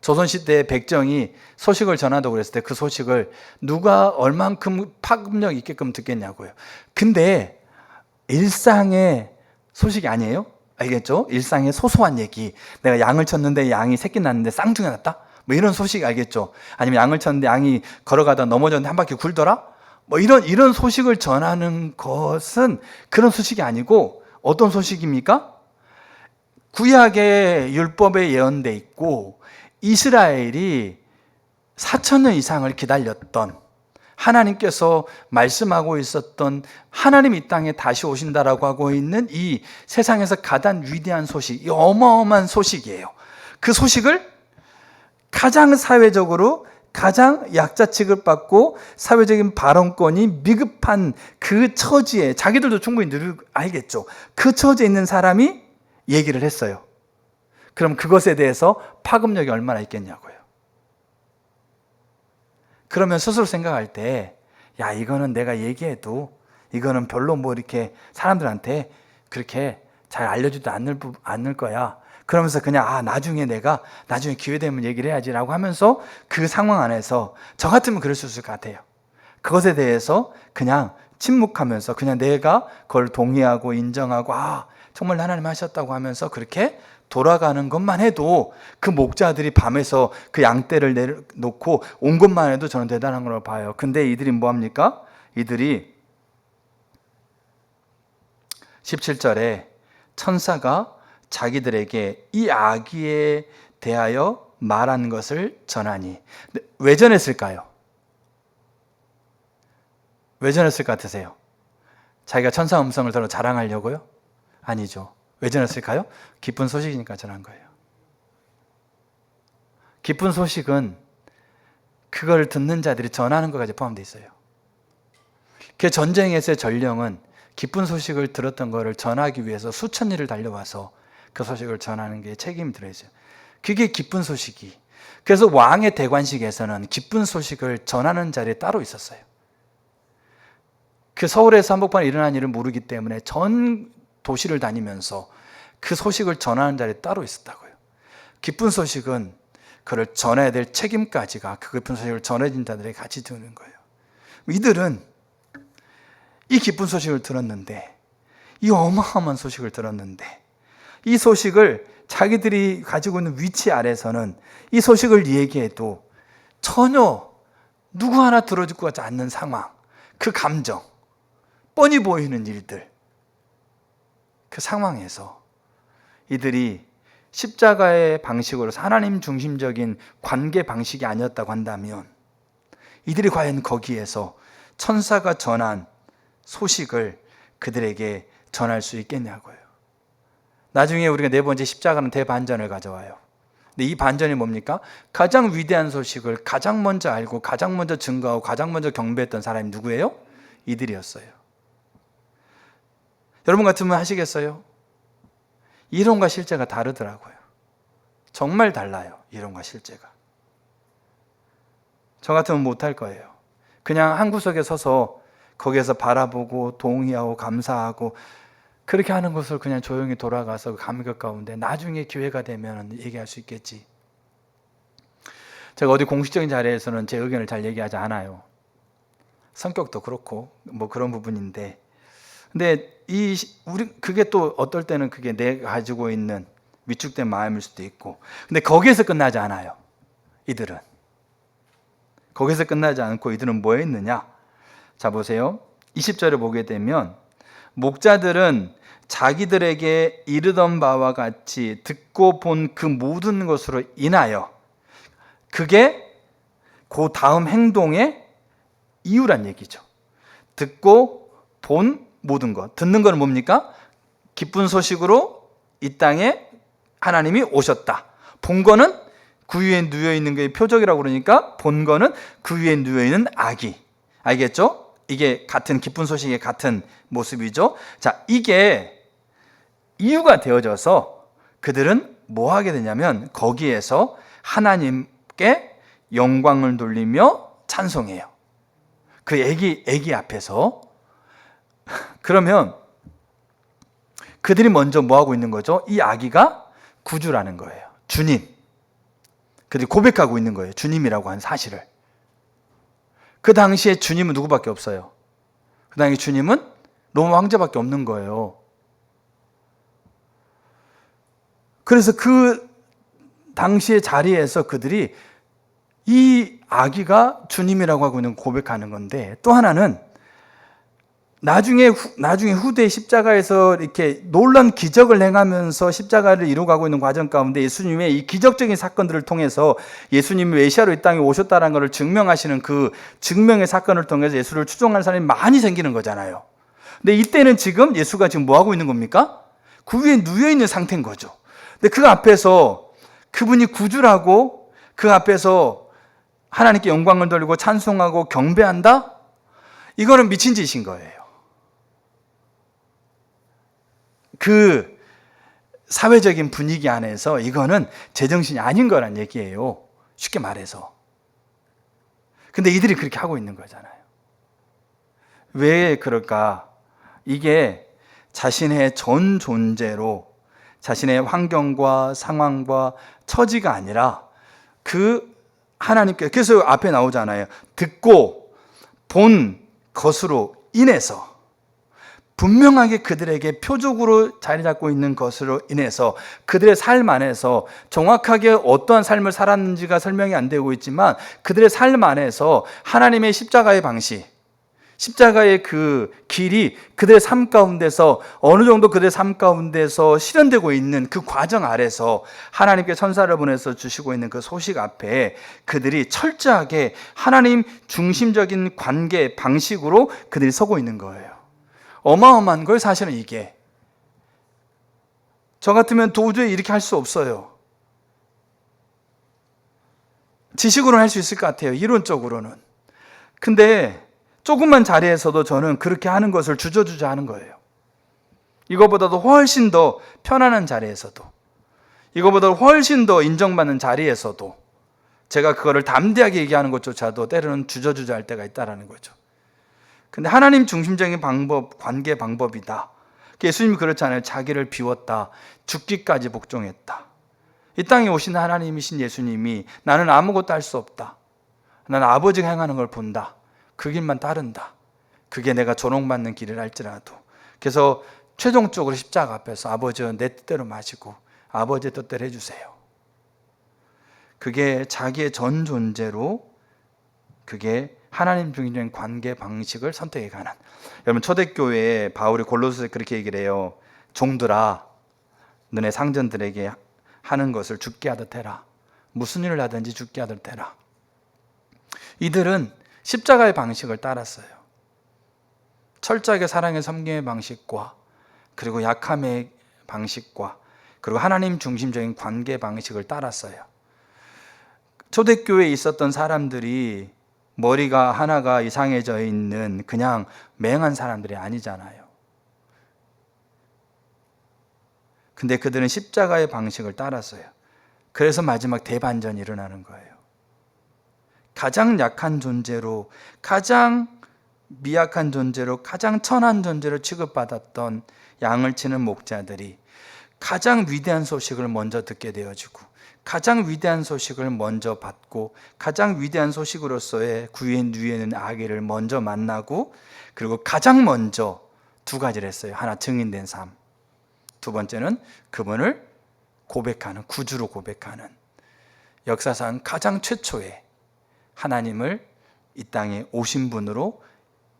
조선시대 백정이 소식을 전한다고 그랬을 때 그 소식을 누가 얼만큼 파급력 있게끔 듣겠냐고요. 근데 일상의 소식이 아니에요? 알겠죠? 일상의 소소한 얘기. 내가 양을 쳤는데 양이 새끼 낳는데 쌍둥이 났다? 뭐 이런 소식 알겠죠? 아니면 양을 쳤는데 양이 걸어가다 넘어졌는데 한 바퀴 굴더라? 뭐 이런 소식을 전하는 것은 그런 소식이 아니고 어떤 소식입니까? 구약의 율법에 예언돼 있고 이스라엘이 4,000년 이상을 기다렸던, 하나님께서 말씀하고 있었던 하나님 이 땅에 다시 오신다라고 하고 있는 이 세상에서 가장 위대한 소식, 이 어마어마한 소식이에요. 그 소식을 가장 사회적으로 가장 약자 취급받고 사회적인 발언권이 미급한 그 처지에, 자기들도 충분히 알겠죠. 그 처지에 있는 사람이 얘기를 했어요. 그럼 그것에 대해서 파급력이 얼마나 있겠냐고요. 그러면 스스로 생각할 때, 야, 이거는 내가 얘기해도 이거는 별로 뭐 이렇게 사람들한테 그렇게 잘 알려주지도 않을 거야. 그러면서 그냥 나중에 기회 되면 얘기를 해야지라고 하면서 그 상황 안에서 저 같으면 그럴 수 있을 것 같아요. 그것에 대해서 그냥 침묵하면서 그냥 내가 그걸 동의하고 인정하고 정말 하나님 하셨다고 하면서 그렇게 돌아가는 것만 해도 그 목자들이 밤에서 그 양떼를 내려놓고 온 것만 해도 저는 대단한 걸로 봐요. 근데 이들이 뭐합니까? 이들이 17절에 천사가 자기들에게 이 아기에 대하여 말한 것을 전하니. 왜 전했을까요? 왜 전했을 것 같으세요? 자기가 천사 음성을 들어 자랑하려고요? 아니죠. 왜 전했을까요? 기쁜 소식이니까 전한 거예요. 기쁜 소식은 그걸 듣는 자들이 전하는 것까지 포함되어 있어요. 그 전쟁에서의 전령은 기쁜 소식을 들었던 것을 전하기 위해서 수천 리를 달려와서 그 소식을 전하는 게 책임이 들어있어요. 그게 기쁜 소식이. 그래서 왕의 대관식에서는 기쁜 소식을 전하는 자리에 따로 있었어요. 그 서울에서 한복판에 일어난 일을 모르기 때문에 전 도시를 다니면서 그 소식을 전하는 자리에 따로 있었다고요. 기쁜 소식은 그를 전해야 될 책임까지가 그 기쁜 소식을 전해진 자들에게 같이 드는 거예요. 이들은 이 기쁜 소식을 들었는데 이 어마어마한 소식을 들었는데 이 소식을 자기들이 가지고 있는 위치 아래서는 이 소식을 얘기해도 전혀 누구 하나 들어줄 것 같지 않는 상황, 그 감정, 뻔히 보이는 일들, 그 상황에서 이들이 십자가의 방식으로서 하나님 중심적인 관계 방식이 아니었다고 한다면 이들이 과연 거기에서 천사가 전한 소식을 그들에게 전할 수 있겠냐고요. 나중에 우리가 네 번째 십자가는 대반전을 가져와요. 근데 이 반전이 뭡니까? 가장 위대한 소식을 가장 먼저 알고 가장 먼저 증거하고 가장 먼저 경배했던 사람이 누구예요? 이들이었어요. 여러분 같으면 하시겠어요? 이론과 실제가 다르더라고요. 정말 달라요. 이론과 실제가. 저 같으면 못할 거예요. 그냥 한 구석에 서서 거기에서 바라보고 동의하고 감사하고 그렇게 하는 것을 그냥 조용히 돌아가서 감격 가운데 나중에 기회가 되면 얘기할 수 있겠지. 제가 어디 공식적인 자리에서는 제 의견을 잘 얘기하지 않아요. 성격도 그렇고 뭐 그런 부분인데, 근데 그게 또 어떨 때는 그게 내가 가지고 있는 위축된 마음일 수도 있고, 근데 거기에서 끝나지 않아요. 이들은 거기서 끝나지 않고 이들은 뭐 했느냐? 자 보세요. 20절에 보게 되면 목자들은 자기들에게 이르던 바와 같이 듣고 본 그 모든 것으로 인하여, 그게 그 다음 행동의 이유란 얘기죠. 듣고 본 모든 것. 듣는 건 뭡니까? 기쁜 소식으로 이 땅에 하나님이 오셨다. 본 거는 그 위에 누워 있는 게 표적이라고 그러니까 본 거는 그 위에 누워 있는 아기. 알겠죠? 이게 같은 기쁜 소식의 같은 모습이죠. 자, 이게 이유가 되어져서 그들은 뭐 하게 되냐면 거기에서 하나님께 영광을 돌리며 찬송해요. 그 애기 앞에서. 그러면 그들이 먼저 뭐 하고 있는 거죠? 이 아기가 구주라는 거예요. 주님. 그들이 고백하고 있는 거예요. 주님이라고 하는 사실을. 그 당시에 주님은 누구밖에 없어요. 그 당시 주님은 로마 황제밖에 없는 거예요. 그래서 그 당시의 자리에서 그들이 이 아기가 주님이라고 하고 있는 고백하는 건데, 또 하나는 나중에 후대 십자가에서 이렇게 놀라운 기적을 행하면서 십자가를 이루어가고 있는 과정 가운데 예수님의 이 기적적인 사건들을 통해서 예수님이 메시아로 이 땅에 오셨다는 것을 증명하시는 그 증명의 사건을 통해서 예수를 추종하는 사람이 많이 생기는 거잖아요. 근데 이때는 지금 예수가 지금 뭐 하고 있는 겁니까? 그 위에 누워 있는 상태인 거죠. 근데 그 앞에서 그분이 구주라고 그 앞에서 하나님께 영광을 돌리고 찬송하고 경배한다? 이거는 미친 짓인 거예요. 그 사회적인 분위기 안에서 이거는 제정신이 아닌 거란 얘기예요. 쉽게 말해서. 근데 이들이 그렇게 하고 있는 거잖아요. 왜 그럴까? 이게 자신의 전 존재로 자신의 환경과 상황과 처지가 아니라 그 하나님께, 그래서 앞에 나오잖아요. 듣고 본 것으로 인해서, 분명하게 그들에게 표적으로 자리 잡고 있는 것으로 인해서 그들의 삶 안에서 정확하게 어떠한 삶을 살았는지가 설명이 안 되고 있지만 그들의 삶 안에서 하나님의 십자가의 방식, 십자가의 그 길이 그들의 삶 가운데서 어느 정도 그들의 삶 가운데서 실현되고 있는 그 과정 아래서 하나님께 천사를 보내서 주시고 있는 그 소식 앞에 그들이 철저하게 하나님 중심적인 관계 방식으로 그들이 서고 있는 거예요. 어마어마한 걸 사실은 이게. 저 같으면 도저히 이렇게 할 수 없어요. 지식으로는 할 수 있을 것 같아요. 이론적으로는. 근데 조금만 자리에서도 저는 그렇게 하는 것을 주저주저 하는 거예요. 이거보다도 훨씬 더 편안한 자리에서도, 이거보다 훨씬 더 인정받는 자리에서도 제가 그거를 담대하게 얘기하는 것조차도 때로는 주저주저 할 때가 있다는 거죠. 근데 하나님 중심적인 방법, 관계 방법이다. 예수님이 그렇잖아요. 자기를 비웠다. 죽기까지 복종했다. 이 땅에 오신 하나님이신 예수님이 나는 아무것도 할 수 없다. 나는 아버지가 행하는 걸 본다. 그 길만 따른다. 그게 내가 조롱받는 길을 할지라도. 그래서 최종적으로 십자가 앞에서 아버지 내 뜻대로 마시고 아버지의 뜻대로 해주세요. 그게 자기의 전 존재로 그게 하나님 중인 관계 방식을 선택해 가는. 여러분 초대교회에 바울이 골로새서에 그렇게 얘기를 해요. 종들아 너네 상전들에게 하는 것을 죽게 하듯 해라. 무슨 일을 하든지 죽게 하듯 해라. 이들은 십자가의 방식을 따랐어요. 철저하게 사랑의 섬김의 방식과 그리고 약함의 방식과 그리고 하나님 중심적인 관계 방식을 따랐어요. 초대교회에 있었던 사람들이 머리가 하나가 이상해져 있는 그냥 맹한 사람들이 아니잖아요. 근데 그들은 십자가의 방식을 따랐어요. 그래서 마지막 대반전이 일어나는 거예요. 가장 약한 존재로, 가장 미약한 존재로, 가장 천한 존재로 취급받았던 양을 치는 목자들이 가장 위대한 소식을 먼저 듣게 되어지고 가장 위대한 소식을 먼저 받고 가장 위대한 소식으로서의 구유에 누이는 아기를 먼저 만나고 그리고 가장 먼저 두 가지를 했어요. 하나 증인된 삶, 두 번째는 그분을 고백하는, 구주로 고백하는, 역사상 가장 최초의 하나님을 이 땅에 오신 분으로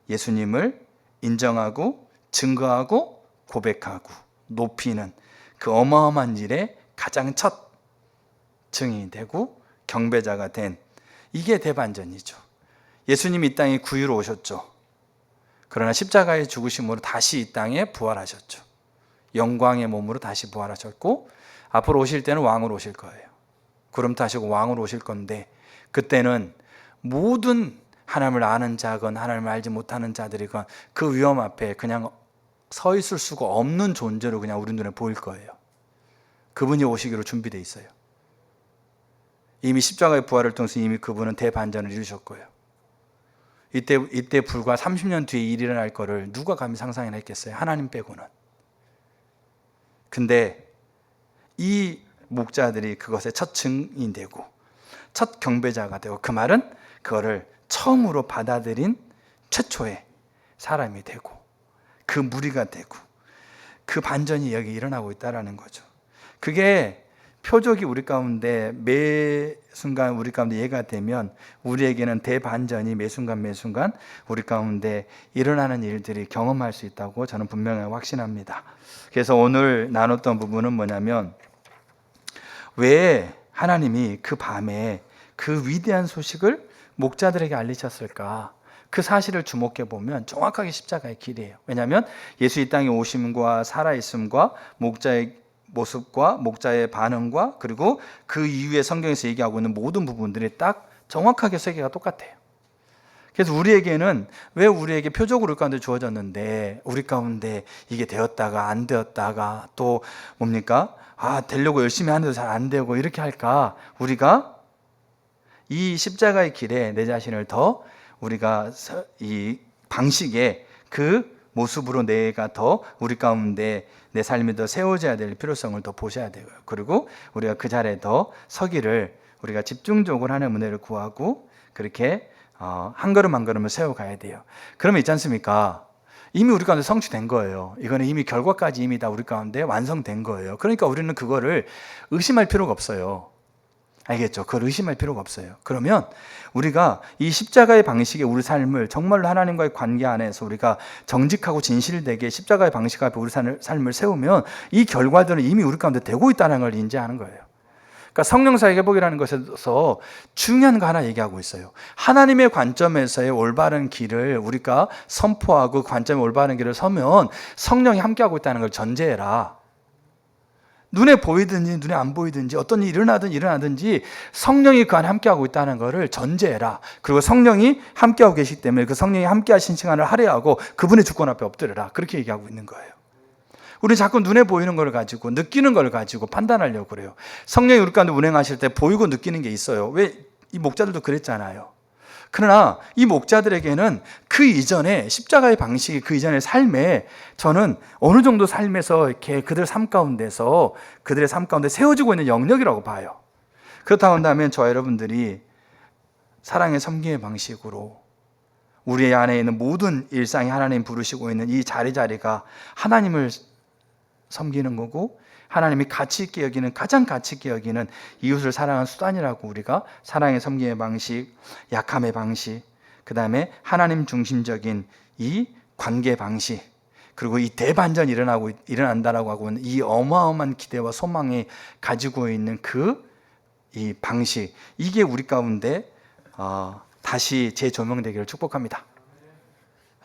예수님을 인정하고 증거하고 고백하고 높이는 그 어마어마한 일의 가장 첫 증인이 되고 경배자가 된, 이게 대반전이죠. 예수님이 이 땅에 구유로 오셨죠. 그러나 십자가의 죽으심으로 다시 이 땅에 부활하셨죠. 영광의 몸으로 다시 부활하셨고 앞으로 오실 때는 왕으로 오실 거예요. 구름 타시고 왕으로 오실 건데 그때는 모든 하나님을 아는 자건 하나님을 알지 못하는 자들이건 그 위험 앞에 그냥 서 있을 수가 없는 존재로 그냥 우리 눈에 보일 거예요. 그분이 오시기로 준비되어 있어요. 이미 십자가의 부활을 통해서 이미 그분은 대반전을 이루셨고요. 이때 불과 30년 뒤에 일이 일어날 거를 누가 감히 상상이나 했겠어요? 하나님 빼고는. 근데 이 목자들이 그것의 첫 증인이 되고 첫 경배자가 되고, 그 말은 그거를 처음으로 받아들인 최초의 사람이 되고 그 무리가 되고 그 반전이 여기 일어나고 있다는 거죠. 그게 표적이 우리 가운데 매 순간 우리 가운데 이해가 되면 우리에게는 대반전이 매 순간 우리 가운데 일어나는 일들이 경험할 수 있다고 저는 분명히 확신합니다. 그래서 오늘 나눴던 부분은 뭐냐면, 왜 하나님이 그 밤에 그 위대한 소식을 목자들에게 알리셨을까? 그 사실을 주목해 보면 정확하게 십자가의 길이에요. 왜냐하면 예수 이 땅에 오심과 살아있음과 목자의 모습과 목자의 반응과 그리고 그 이후에 성경에서 얘기하고 있는 모든 부분들이 딱 정확하게 세계가 똑같아요. 그래서 우리에게는 왜 우리에게 표적으로 우리 가운데 주어졌는데 우리 가운데 이게 되었다가 안 되었다가 또 뭡니까? 되려고 열심히 하는데도 잘 안 되고 이렇게 할까? 우리가 이 십자가의 길에 내 자신을 더 우리가 이 방식의 그 모습으로 내가 더 우리 가운데 내 삶이 더 세워져야 될 필요성을 더 보셔야 되고요. 그리고 우리가 그 자리에 더 서기를 우리가 집중적으로 하나님의 은혜를 구하고 그렇게 한 걸음 한 걸음을 세워가야 돼요. 그러면 있지 않습니까? 이미 우리 가운데 성취된 거예요. 이거는 이미 결과까지 이미 다 우리 가운데 완성된 거예요. 그러니까 우리는 그거를 의심할 필요가 없어요. 알겠죠? 그걸 의심할 필요가 없어요. 그러면 우리가 이 십자가의 방식의 우리 삶을 정말로 하나님과의 관계 안에서 우리가 정직하고 진실되게 십자가의 방식 앞에 우리 삶을 세우면 이 결과들은 이미 우리 가운데 되고 있다는 걸 인지하는 거예요. 그러니까 성령사의 회복이라는 것에서 중요한 거 하나 얘기하고 있어요. 하나님의 관점에서의 올바른 길을 우리가 선포하고 관점의 올바른 길을 서면 성령이 함께하고 있다는 걸 전제해라. 눈에 보이든지 눈에 안 보이든지 어떤 일이 일어나든지 성령이 그 안에 함께하고 있다는 것을 전제해라. 그리고 성령이 함께하고 계시기 때문에 그 성령이 함께하신 시간을 할애하고 그분의 주권 앞에 엎드려라. 그렇게 얘기하고 있는 거예요. 우리 자꾸 눈에 보이는 걸 가지고 느끼는 걸 가지고 판단하려고 그래요. 성령이 우리 가운데 운행하실 때 보이고 느끼는 게 있어요. 왜? 이 목자들도 그랬잖아요. 그러나 이 목자들에게는 그 이전에 십자가의 방식이 그 이전의 삶에 저는 어느 정도 삶에서 이렇게 그들의 삶 가운데 세워지고 있는 영역이라고 봐요. 그렇다고 한다면 저와 여러분들이 사랑의 섬김의 방식으로 우리 안에 있는 모든 일상이 하나님 부르시고 있는 이 자리가 하나님을 섬기는 거고, 하나님이 가치 있게 여기는, 가장 가치 있게 여기는 이웃을 사랑하는 수단이라고, 우리가 사랑의 섬김의 방식, 약함의 방식, 그 다음에 하나님 중심적인 이 관계 방식, 그리고 이 대반전이 일어난다라고 하고 있는 이 어마어마한 기대와 소망이 가지고 있는 이 방식, 이게 우리 가운데 다시 재조명되기를 축복합니다.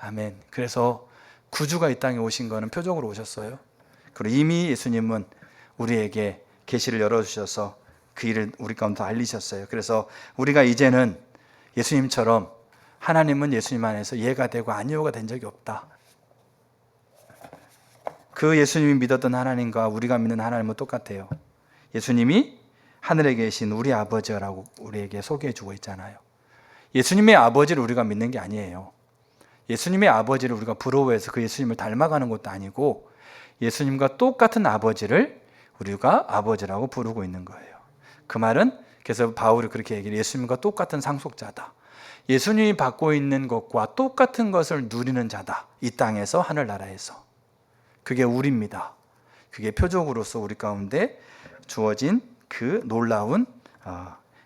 아멘. 그래서 구주가 이 땅에 오신 거는 표적으로 오셨어요. 그리고 이미 예수님은 우리에게 계시를 열어주셔서 그 일을 우리 가운데 알리셨어요. 그래서 우리가 이제는 예수님처럼, 하나님은 예수님 안에서 예가 되고 아니오가 된 적이 없다. 그 예수님이 믿었던 하나님과 우리가 믿는 하나님은 똑같아요. 예수님이 하늘에 계신 우리 아버지라고 우리에게 소개해 주고 있잖아요. 예수님의 아버지를 우리가 믿는 게 아니에요. 예수님의 아버지를 우리가 부러워해서 그 예수님을 닮아가는 것도 아니고, 예수님과 똑같은 아버지를 우리가 아버지라고 부르고 있는 거예요. 그 말은, 그래서 바울이 그렇게 얘기해요. 예수님과 똑같은 상속자다. 예수님이 받고 있는 것과 똑같은 것을 누리는 자다. 이 땅에서, 하늘나라에서. 그게 우리입니다. 그게 표적으로서 우리 가운데 주어진 그 놀라운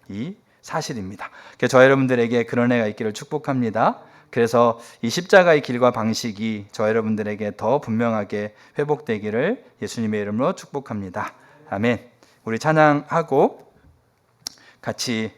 이 사실입니다. 그래서 저 여러분들에게 그런 해가 있기를 축복합니다. 그래서 이 십자가의 길과 방식이 저 여러분들에게 더 분명하게 회복되기를 예수님의 이름으로 축복합니다. 아멘. 우리 찬양하고 같이